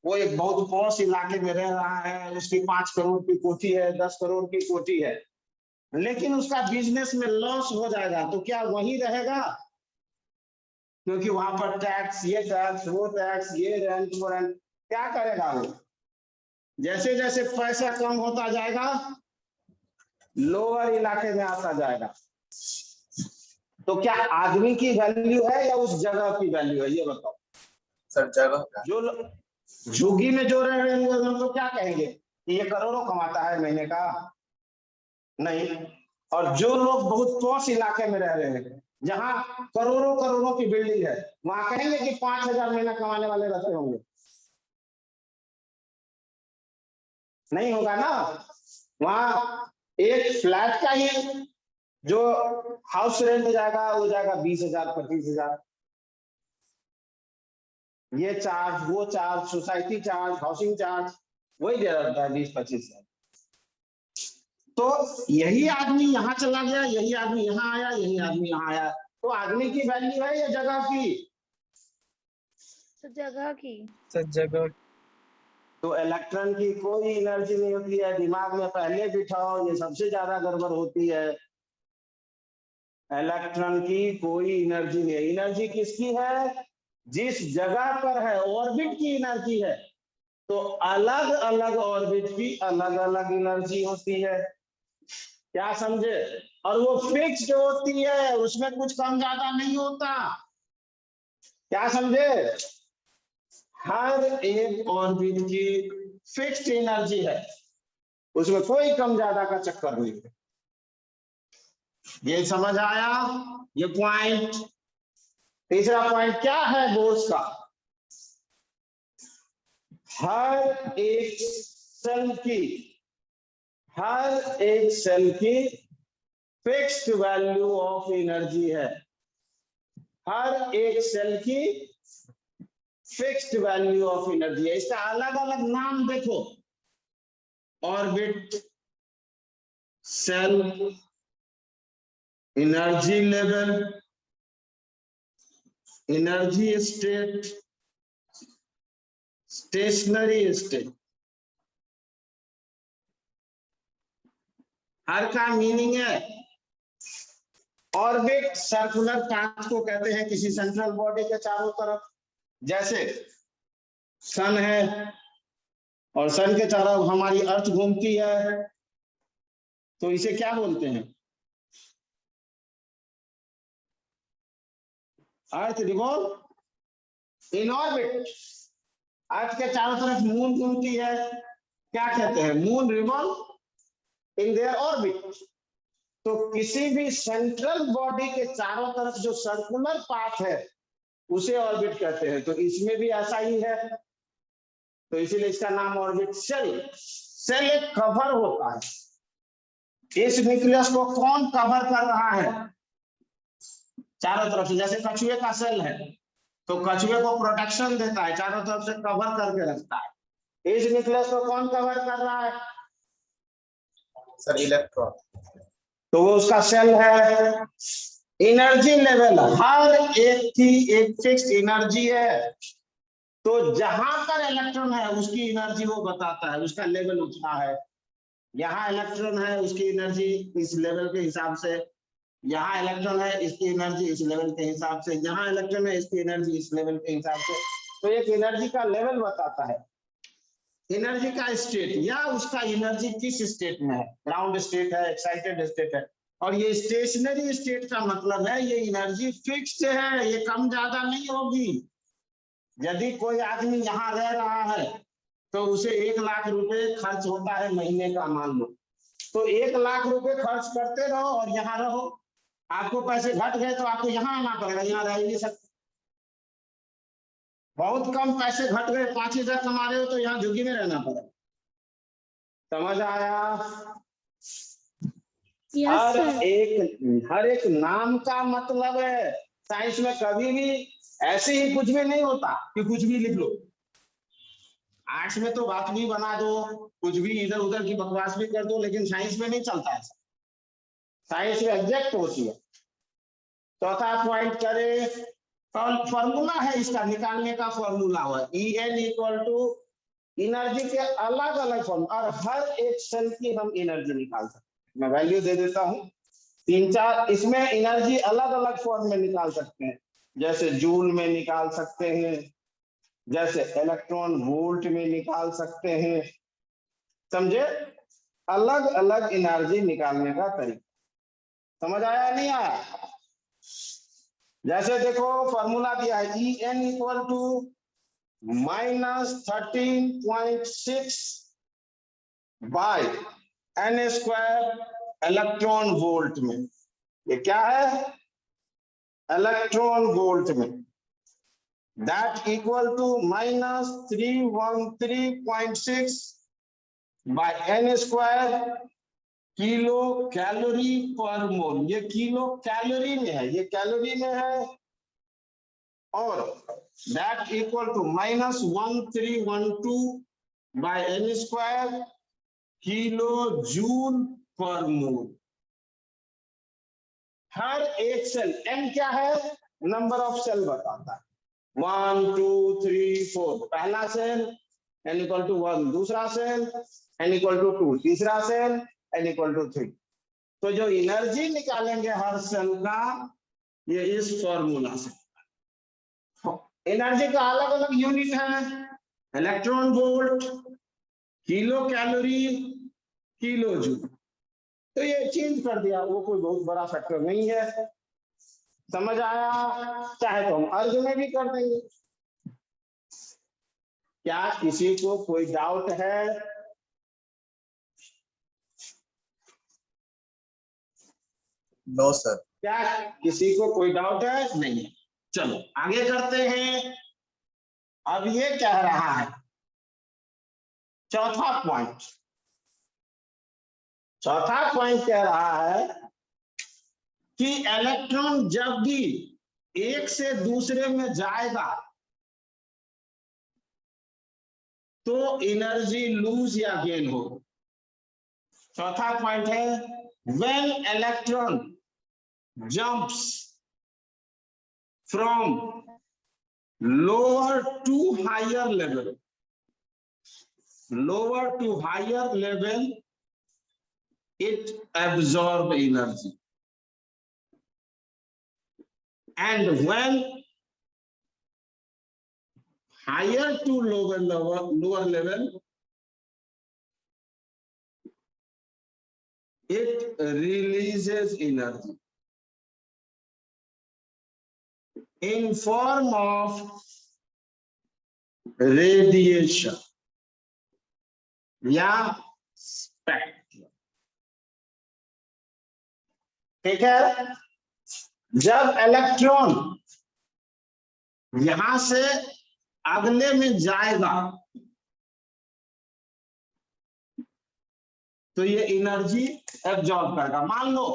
वो एक बहुत पॉश इलाके में रह रहा है, उसकी 5 करोड़ की कोठी है, 10 करोड़ की कोठी है, लेकिन उसका बिजनेस में लॉस हो जाएगा, तो क्या वहीं रहेगा? क्योंकि वहां पर टैक्स, ये टैक्स, वो टैक्स, ये रेंट, वो रेंट। क्या करेगा वो? जैसे जैसे पैसा कम होता जाएगा, लोअर इलाके में आता जाएगा। तो क्या आदमी की वैल्यू है या उस जगह की वैल्यू है? ये बताओ सर। जगह का। जो झुग्गी में जो रह रहे हैं हम लोग क्या कहेंगे कि ये करोड़ों कमाता है महीने का? नहीं। और जो लोग बहुत पॉश इलाके में रह रहे हैं, जहां करोड़ों करोड़ों की बिल्डिंग है, वहां कहेंगे कि 5,000 महीना कमाने वाले रहते होंगे? नहीं होगा ना। वहां एक फ्लैट का ही जो हाउस रेंट जाएगा वो जाएगा 20,000 25,000। ये चार्ज, वो charge, society charge, housing charge, वही दे रहता है 20-25,000। तो यही आदमी यहाँ चला गया, यही आदमी यहाँ आया, यही आदमी यहाँ आया, तो आदमी की वैल्यू है या जगह की? तो जगह की। सर जगह। तो इलेक्ट्रॉन की कोई एनर्जी नहीं होती है। दिमाग में पहले बिठाओ, ये सबसे ज्यादा गड़बड़ होती है। इलेक्ट्रॉन की कोई एनर्जी नहीं है। एनर्जी किसकी है? जिस जगह पर है ऑर्बिट की एनर्जी है। तो अलग अलग ऑर्बिट की अलग अलग एनर्जी होती है, क्या समझे? और वो फिक्स्ड होती है, उसमें कुछ कम ज्यादा नहीं होता, क्या समझे? हर एक ऑर्बिट की फिक्स्ड एनर्जी है, उसमें कोई कम ज्यादा का चक्कर नहीं है। ये समझ आया ये पॉइंट? तीसरा पॉइंट क्या है बोर्स का? हर एक सेल की फिक्स्ड वैल्यू ऑफ एनर्जी है। हर एक सेल की फिक्स्ड वैल्यू ऑफ एनर्जी है। इसका अलग अलग नाम देखो, orbit, shell, energy level, energy state, stationary state. हर का मीनिंग है, ऑर्बिट सर्कुलर पाथ को कहते हैं किसी सेंट्रल बॉडी के चारों तरफ। जैसे सन है और सन के तरफ हमारी अर्थ घूमती है, तो इसे क्या बोलते हैं? अर्थ रिवॉल्व इन ऑर्बिट। अर्थ के चारों तरफ मून घूमती है, क्या कहते हैं? Moon revolve in their orbit. तो किसी भी सेंट्रल बॉडी के चारों तरफ जो सर्कुलर पाथ है उसे ऑर्बिट कहते हैं। तो इसमें भी ऐसा ही है, तो इसीलिए इसका नाम ऑर्बिट। सेल एक कवर होता है। इस न्यूक्लियस को कौन कवर कर रहा है? चारों तरफ से। जैसे कछुए का सेल है, तो कछुए को प्रोटेक्शन देता है, चारों तरफ से कवर करके रखता है। इस न्यूक्लियस को कौन कवर कर रहा है? Sir electron. तो वो उसका सेल है। एनर्जी लेवल, हर एक की एक फिक्स्ड एनर्जी है। तो जहां पर इलेक्ट्रॉन है उसकी एनर्जी वो बताता है, उसका लेवल उतना है। यहाँ इलेक्ट्रॉन है, उसकी एनर्जी इस लेवल के हिसाब से। यहाँ इलेक्ट्रॉन है, इसकी एनर्जी इस लेवल के हिसाब से। यहाँ इलेक्ट्रॉन है, इसकी एनर्जी इस लेवल के हिसाब से। तो एक एनर्जी का लेवल बताता है। एनर्जी का स्टेट, या उसका एनर्जी किस स्टेट में है, ग्राउंड स्टेट है, एक्साइटेड स्टेट है। और ये स्टेशनरी स्टेट का मतलब है ये एनर्जी फिक्स्ड है, ये कम ज्यादा नहीं होगी। यदि कोई आदमी यहाँ रह रहा है तो उसे 1 लाख रुपए खर्च होता है महीने का, मान लो। तो 1 लाख रुपए खर्च करते रहो और यहाँ रहो। आपको पैसे घट गए तो आपको यहाँ आना पड़ेगा, यहाँ रह ही नहीं सकते। बहुत कम पैसे घट गए, 5,000 कमा रहे हो तो यहाँ झुग्गी में रहना पड़ेगा। समझ आया? हर एक नाम का मतलब है। साइंस में कभी भी ऐसे ही कुछ भी नहीं होता कि कुछ भी लिख लो। आर्ट्स में तो बात भी बना दो, कुछ भी इधर उधर की बकवास भी कर दो, लेकिन साइंस में नहीं चलता ऐसा। साइंस में एग्जैक्ट होती है। चौथा पॉइंट करे, फॉर्मूला है इसका, निकालने का फॉर्मूला हुआ En इक्वल टू एनर्जी के अलग अलग फॉर्म, और हर एक सेल की हम एनर्जी निकाल सकते हैं। मैं वैल्यू दे देता हूँ 3-4। इसमें एनर्जी अलग अलग फॉर्म में निकाल सकते हैं, जैसे जूल में निकाल सकते हैं, जैसे इलेक्ट्रॉन वोल्ट में निकाल सकते हैं। समझे? अलग अलग एनर्जी निकालने का तरीका। समझ आया नहीं आया? जैसे देखो फॉर्मूला दिया है En equal to -13.6 by n square electron volt में। ये क्या है? इलेक्ट्रॉन वोल्ट में। That equal to -313.6 by n square kilocalorie per mole. ये किलो कैलोरी में है, ये कैलोरी में है। और that equal to -1312 by n square kilojoule per mole. हर एक सेल, n क्या है? नंबर ऑफ सेल बताता है। 1 2 3 4। पहला सेल n इक्वल टू 1, दूसरा सेल n इक्वल टू 2, तीसरा सेल n इक्वल टू 3। तो जो एनर्जी निकालेंगे हर सेल का, ये इस फॉर्मूला से। एनर्जी का अलग अलग यूनिट है, electron volt, kilo calorie, kilo joule. तो ये चेंज कर दिया, वो कोई बहुत बड़ा फैक्टर नहीं है। समझ आया? चाहे तो हम अर्ज में भी कर देंगे। क्या किसी को कोई डाउट है? No sir. क्या किसी को कोई डाउट है? नहीं। चलो आगे करते हैं। अब ये कह रहा है चौथा पॉइंट कह रहा है कि इलेक्ट्रॉन जब भी एक से दूसरे में जाएगा तो एनर्जी लूज या गेन हो। चौथा पॉइंट है when electron jumps from lower to higher level, it absorb energy, and when higher to lower level, it releases energy in form of radiation या स्पेक्ट्रम। ठीक है? जब इलेक्ट्रॉन यहां से अगले में जाएगा तो ये एनर्जी एब्जॉर्ब करेगा। मान लो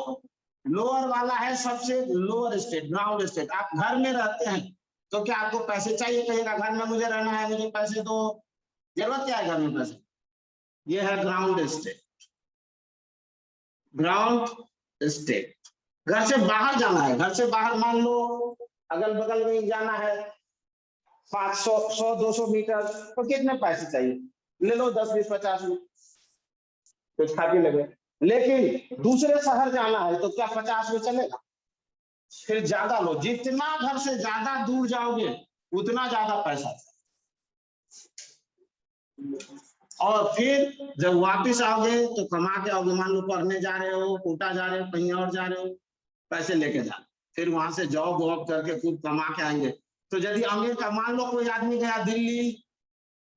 लोअर वाला है सबसे लोअर स्टेट, ग्राउंड स्टेट। आप घर में रहते हैं तो क्या आपको पैसे चाहिए? कहेगा घर में मुझे रहना है, मुझे पैसे दो। जरूरत क्या है घर में पैसे? ये है ग्राउंड स्टेट। घर से बाहर जाना है, घर से बाहर मान लो अगल बगल में जाना है 500 100 200 मीटर, तो कितने पैसे चाहिए? ले लो 10 20 50 में, कुछ खा पी लगे। लेकिन दूसरे शहर जाना है तो क्या 50 में चलेगा? फिर ज्यादा लो, जितना घर से ज्यादा दूर जाओगे उतना ज्यादा पैसा। और फिर जब वापस आओगे तो कमा के आओगे। मान लो पढ़ने जा रहे हो, कोटा जा रहे हो, कहीं और जा रहे हो, पैसे लेके जा, फिर वहां से जॉब वॉब करके खूब कमा के आएंगे। तो यदि अमेरिका, मान लो कोई आदमी गया दिल्ली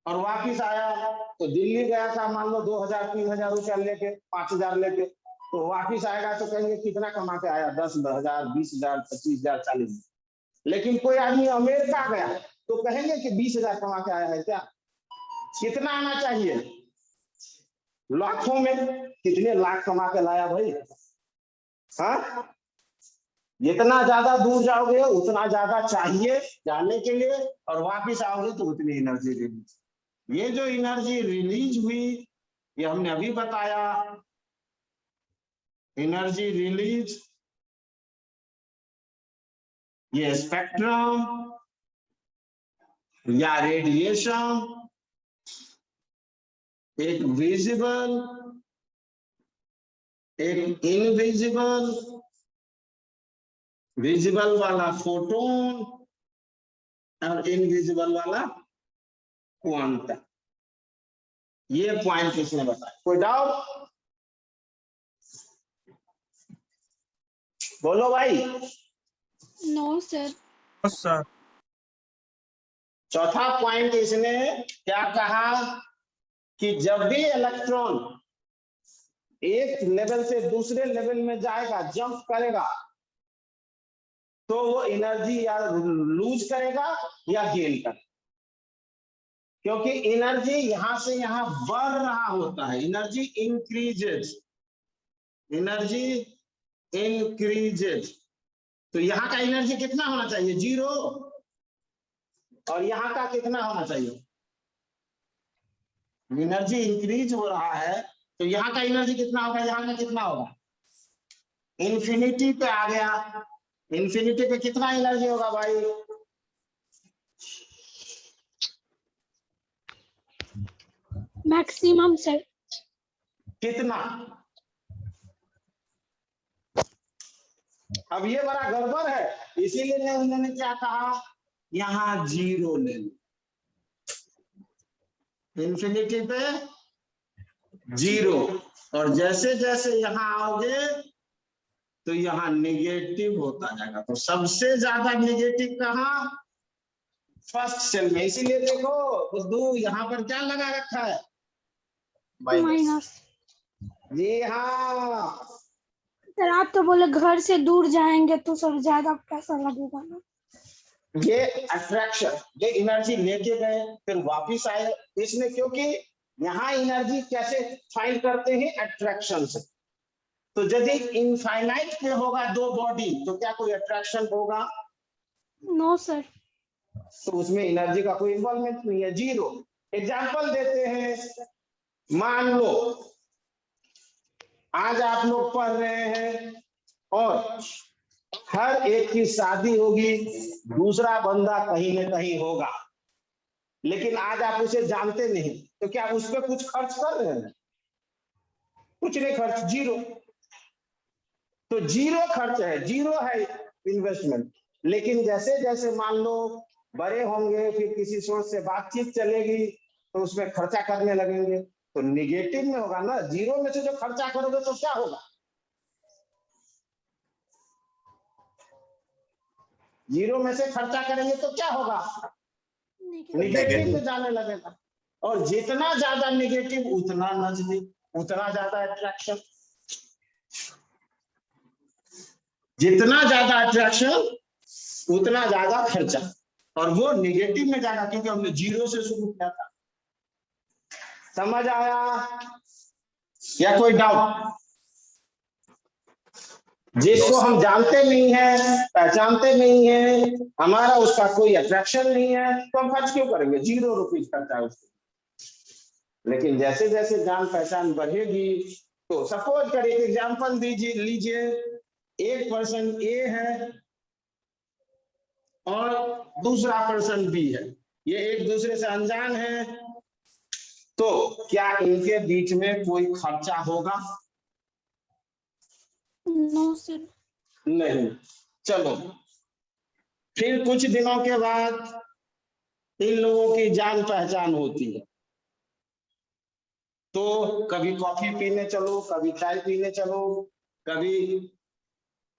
और वापिस आया, तो दिल्ली गया था मान लो 2000 3000 रुपया लेके, 5000 लेके, तो वापिस आएगा तो कहेंगे कितना कमा के आया? 10,000 20,000 25,000 40,000। लेकिन कोई आदमी अमेरिका गया तो कहेंगे कि 20,000 कमा के आया है। क्या कितना आना चाहिए? लाखों में। कितने लाख कमा के लाया भाई? हाँ, जितना ज्यादा दूर जाओगे उतना ज्यादा चाहिए जाने के लिए, और वापिस आओगे तो उतनी एनर्जी रिलीज। ये जो एनर्जी रिलीज हुई ये हमने अभी बताया। एनर्जी रिलीज, ये स्पेक्ट्रम या रेडिएशन, एक विजिबल एक इनविजिबल, विजिबल वाला फोटोन और इनविजिबल वाला क्वांटम। ये पॉइंट किसने बताया? कोई डाउट? बोलो भाई। No sir. सर चौथा पॉइंट इसने क्या कहा कि जब भी इलेक्ट्रॉन एक लेवल से दूसरे लेवल में जाएगा, जंप करेगा, तो वो एनर्जी या लूज करेगा या गेन करेगा। क्योंकि एनर्जी यहां से यहां बढ़ रहा होता है। एनर्जी इंक्रीजेज, तो यहाँ का एनर्जी कितना होना चाहिए? 0। और यहाँ का कितना होना चाहिए? एनर्जी इंक्रीज हो रहा है तो यहाँ का एनर्जी कितना होगा? यहाँ का कितना होगा? इन्फिनिटी पे आ गया। इन्फिनिटी पे कितना एनर्जी होगा भाई? Maximum sir. कितना? अब ये बड़ा गड़बड़ है, इसीलिए उन्होंने क्या कहा, यहाँ 0 ले लो, इन्फिनिटी पे 0, और जैसे जैसे यहाँ आओगे तो यहाँ नेगेटिव होता जाएगा। तो सबसे ज्यादा नेगेटिव कहाँ? फर्स्ट सेल में। इसीलिए देखो बुद्धू यहाँ पर क्या लगा रखा है? माइनस। जी हाँ, सर आप तो बोले घर से दूर जाएंगे तो सर ज्यादा पैसा लगेगा ना। ये अट्रैक्शन, ये एनर्जी लेके गए फिर वापिस आए इसमें, क्योंकि यहाँ एनर्जी कैसे फाइंड करते हैं? अट्रैक्शन से। तो यदि इनफाइनाइट पे होगा 2 बॉडी तो क्या कोई अट्रैक्शन होगा? No sir. तो उसमें एनर्जी का कोई इन्वॉल्वमेंट नहीं है, 0। एग्जाम्पल देते हैं, मान लो आज आप लोग पढ़ रहे हैं और हर एक की शादी होगी, दूसरा बंदा कहीं न कहीं होगा, लेकिन आज आप उसे जानते नहीं, तो क्या उस पर कुछ खर्च कर रहे हैं? कुछ नहीं खर्च, 0। तो 0 खर्च है, 0 है इन्वेस्टमेंट। लेकिन जैसे जैसे मान लो बड़े होंगे, फिर किसी सोच से बातचीत चलेगी तो उसमें खर्चा करने लगेंगे, तो निगेटिव में होगा ना। 0 में से जो खर्चा करोगे तो क्या होगा? 0 में से खर्चा करेंगे तो क्या होगा? निगेटिव में जाने लगेगा। और जितना ज्यादा निगेटिव उतना नजदीक, उतना ज्यादा अट्रैक्शन। जितना ज्यादा अट्रैक्शन उतना ज्यादा खर्चा, और वो निगेटिव में जाएगा क्योंकि हमने 0 से शुरू किया था। समझ आया या कोई डाउट? जिसको हम जानते नहीं है, पहचानते नहीं है, हमारा उसका कोई अट्रैक्शन नहीं है, तो हम खर्च क्यों करेंगे? 0 रुपीज खर्चा है उसको। लेकिन जैसे जैसे जान पहचान बढ़ेगी, तो सपोज करिए, एग्जाम्पल लीजिए, एक पर्सन ए है और दूसरा पर्सन बी है, ये एक दूसरे से अनजान है, तो क्या इनके बीच में कोई खर्चा होगा? No sir. नहीं। चलो, फिर कुछ दिनों के बाद इन लोगों की जान पहचान होती है, तो कभी कॉफी पीने चलो, कभी चाय पीने चलो, कभी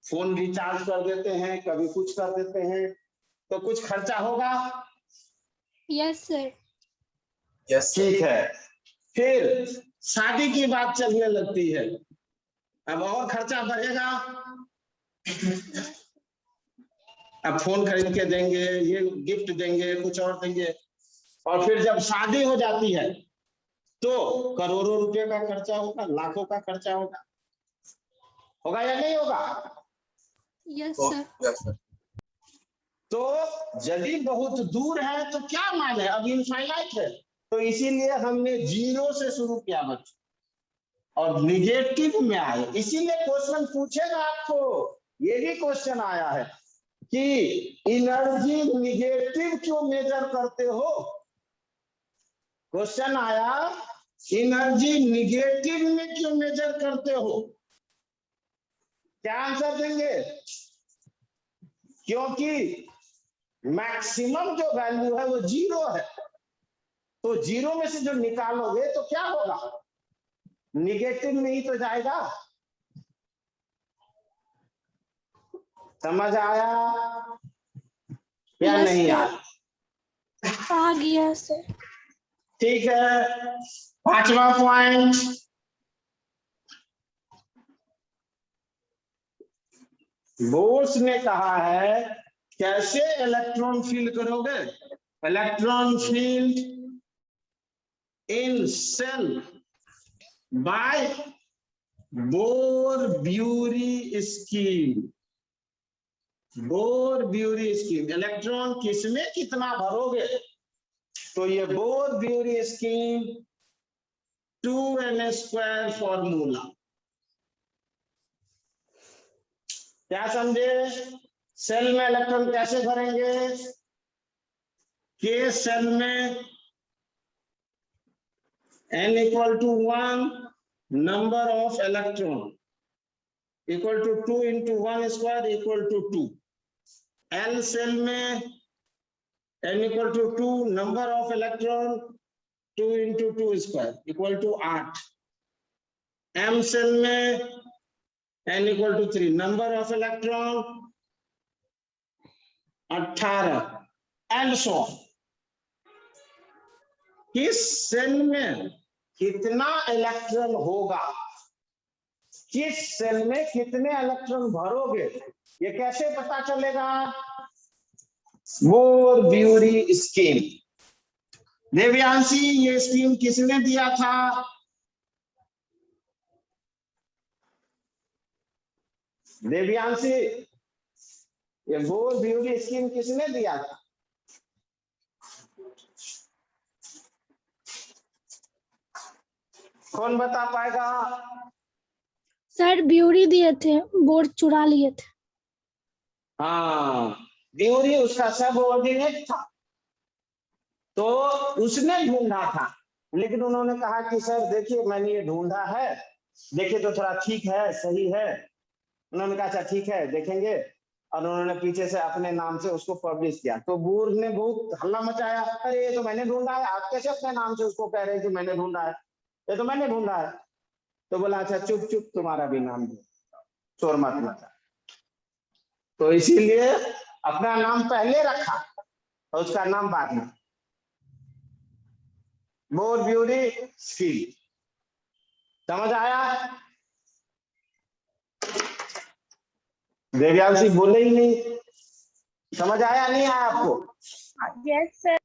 फोन रिचार्ज कर देते हैं, कभी कुछ कर देते हैं, तो कुछ खर्चा होगा? Yes sir. Yes sir. ठीक है। फिर शादी की बात चलने लगती है, अब और खर्चा बढ़ेगा। अब फोन खरीद के देंगे, ये गिफ्ट देंगे, कुछ और देंगे, और फिर जब शादी हो जाती है तो करोड़ों रुपए का खर्चा होगा, लाखों का खर्चा होगा। होगा या नहीं होगा? यस तो सर। Yes sir. तो यदि बहुत दूर है तो क्या मान है? अब इनफाइनाइट है, तो इसीलिए हमने 0 से शुरू किया बच्चों, और निगेटिव में आए। इसीलिए क्वेश्चन पूछेगा आपको, ये भी क्वेश्चन आया है कि एनर्जी निगेटिव क्यों मेजर करते हो? क्वेश्चन आया, एनर्जी निगेटिव में क्यों मेजर करते हो? क्या आंसर देंगे? क्योंकि मैक्सिमम जो वैल्यू है वो 0 है, तो 0 में से जो निकालोगे तो क्या होगा? निगेटिव में ही तो जाएगा। समझ आया या Yes, नहीं sir. आया? आ गया सर। ठीक है, 5वां पॉइंट, बोर्स ने कहा है कैसे इलेक्ट्रॉन फील करोगे? Electron filled in shell by Bohr Bury scheme. Bohr Bury scheme, electron किसमें कितना भरोगे? तो ये बोर-ब्यूरी स्कीम 2n² फॉर्मूला। क्या समझे? सेल में इलेक्ट्रॉन कैसे भरेंगे? के सेल में n equal to 1, number of electron equal to 2 into 1 square equal to 2. L cell में n equal to 2, number of electron 2 into 2 square equal to 8. M cell में n equal to 3, number of electron 18 and so on. किस cell में कितना electron होगा, किस cell में कितने electron भरोगे, ये कैसे पता चलेगा? Bore-bury scheme. देवयांशी, ये स्कीम किसने दिया था? देवयांशी, ये बोर-ब्यूरी स्कीम किसने दिया था? कौन बता पाएगा? सर ब्यूरी दिए थे, बोर चुरा लिए थे। हाँ, ब्यूरी उसका सबऑर्डिनेट था, तो उसने ढूंढा था, लेकिन उन्होंने कहा कि सर देखिए मैंने ये ढूंढा है, देखिए तो थोड़ा ठीक है, सही है। उन्होंने कहा अच्छा ठीक है देखेंगे, और उन्होंने पीछे से अपने नाम से उसको पब्लिश किया। तो बोर ने बहुत हल्ला मचाया, अरे ये तो मैंने ढूंढा है, आप कैसे अपने नाम से उसको कह रहे हैं कि मैंने ढूंढा है, ये तो मैंने ढूंढा है। तो बोला अच्छा चुप चुप, तुम्हारा भी नाम दो, शोर मत मचा। तो इसीलिए अपना नाम पहले रखा और उसका नाम बाद में। बोर-ब्यूरी स्कीम समझ आया? देवयांशी बोले ही नहीं, समझ आया नहीं आया आपको? Yes sir.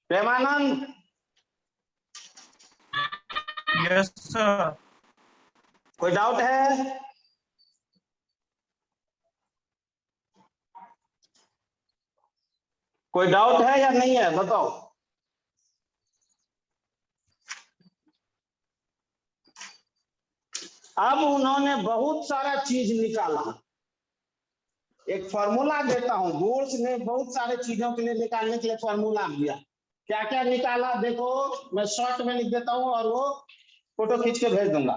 Premanand, yes sir. कोई डाउट है? कोई डाउट है या नहीं है, बताओ। अब उन्होंने बहुत सारा चीज निकाला, एक फॉर्मूला देता हूं, बोर्स ने बहुत सारे चीजों के लिए निकालने के लिए फॉर्मूला दिया। क्या क्या निकाला देखो, मैं शॉर्ट में लिख देता हूं और वो फोटो खींच के भेज दूंगा।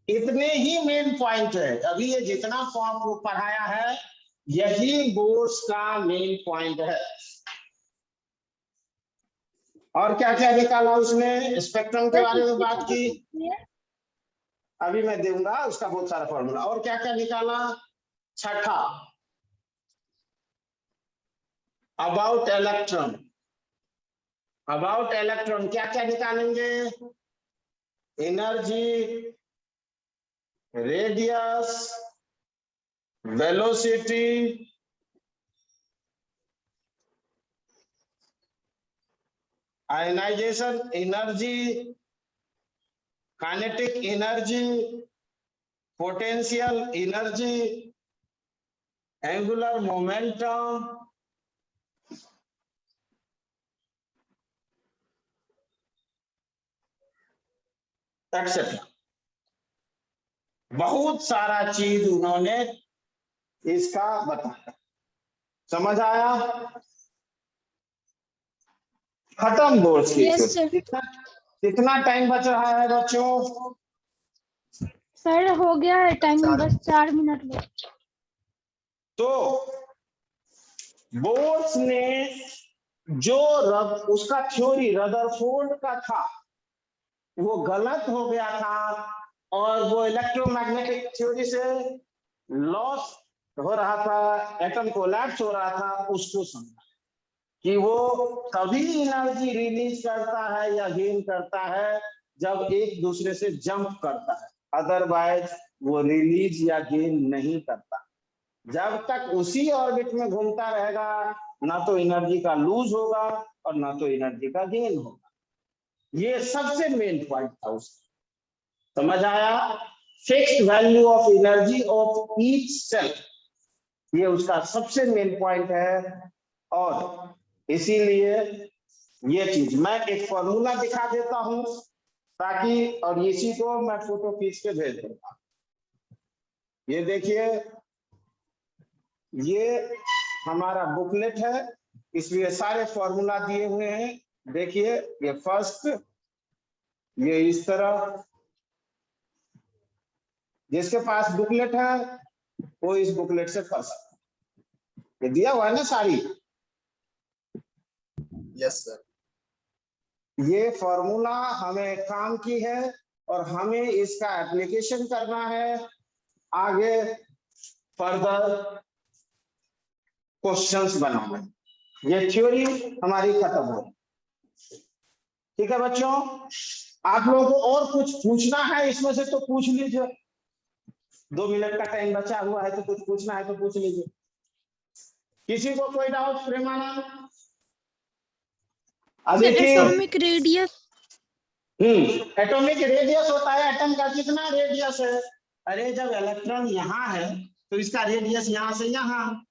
इतने ही मेन पॉइंट है, अभी ये जितना फॉर्म पढ़ाया है यही बोर्स का मेन पॉइंट है। और क्या क्या निकाला उसने, स्पेक्ट्रम के बारे में बात की, अभी मैं दूंगा उसका बहुत सारा फॉर्मूला। और क्या क्या निकाला? छठा, अबाउट इलेक्ट्रॉन। अबाउट इलेक्ट्रॉन क्या क्या निकालेंगे? Energy, radius, velocity, ionization energy, kinetic energy, potential energy, angular momentum, etcetera. बहुत सारा चीज उन्होंने इसका बताया। समझ आया? खत्म बोर्ड की। Yes, sir. कितना टाइम बच रहा है बच्चों? सर हो गया है टाइम, बस 4 मिनट में। तो बोर्स ने जो उसका थ्योरी रदरफोर्ड का था वो गलत हो गया था, और वो इलेक्ट्रोमैग्नेटिक थ्योरी से लॉस हो रहा था, एटम कोलैप्स हो रहा था, उसको समझा कि वो तभी एनर्जी रिलीज करता है या गेन करता है जब एक दूसरे से जंप करता है, अदरवाइज वो रिलीज या गेन नहीं करता। जब तक उसी ऑर्बिट में घूमता रहेगा ना तो एनर्जी का लूज होगा और ना तो एनर्जी का गेन होगा। ये सबसे मेन पॉइंट था उसका। समझ आया? Fixed value of energy of each shell, ये उसका सबसे मेन पॉइंट है। और इसीलिए ये चीज मैं एक फॉर्मूला दिखा देता हूं ताकि, और इसी को मैं फोटो खींच के भेज दूंगा। ये देखिए, ये हमारा बुकलेट है, इसमें सारे फॉर्मूला दिए हुए हैं। देखिए ये फर्स्ट, ये इस तरह, जिसके पास बुकलेट है वो इस बुकलेट से कर सकता है। ये दिया हुआ है ना सारी, यस सर। ये फॉर्मूला हमें काम की है और हमें इसका एप्लीकेशन करना है आगे फर्दर क्वेश्चंस बनाना। ये थ्योरी हमारी खत्म हो। ठीक है बच्चों, आप लोगों को और कुछ पूछना है इसमें से तो पूछ लीजिए, 2 मिनट का टाइम बचा हुआ है तो कुछ पूछना है तो पूछ लीजिए। किसी को कोई डाउट प्रेमानंद? अभी एटॉमिक रेडियस। एटॉमिक रेडियस होता है एटम का कितना रेडियस है। अरे जब इलेक्ट्रॉन यहाँ है तो इसका रेडियस यहाँ से यहाँ,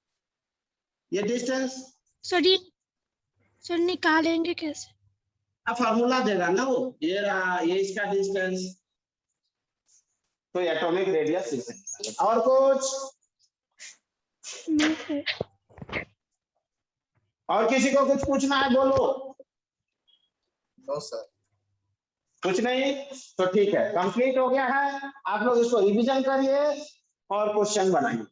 ये डिस्टेंस सर निकालेंगे कैसे? अब फार्मूला देगा ना वो, ये रहा, ये इसका डिस्टेंस, तो एटॉमिक रेडियस। और कुछ? और किसी को कुछ पूछना है बोलो। No sir. कुछ नहीं तो ठीक है, कंप्लीट हो गया है। आप लोग इसको रिवीजन करिए और क्वेश्चन बनाइए।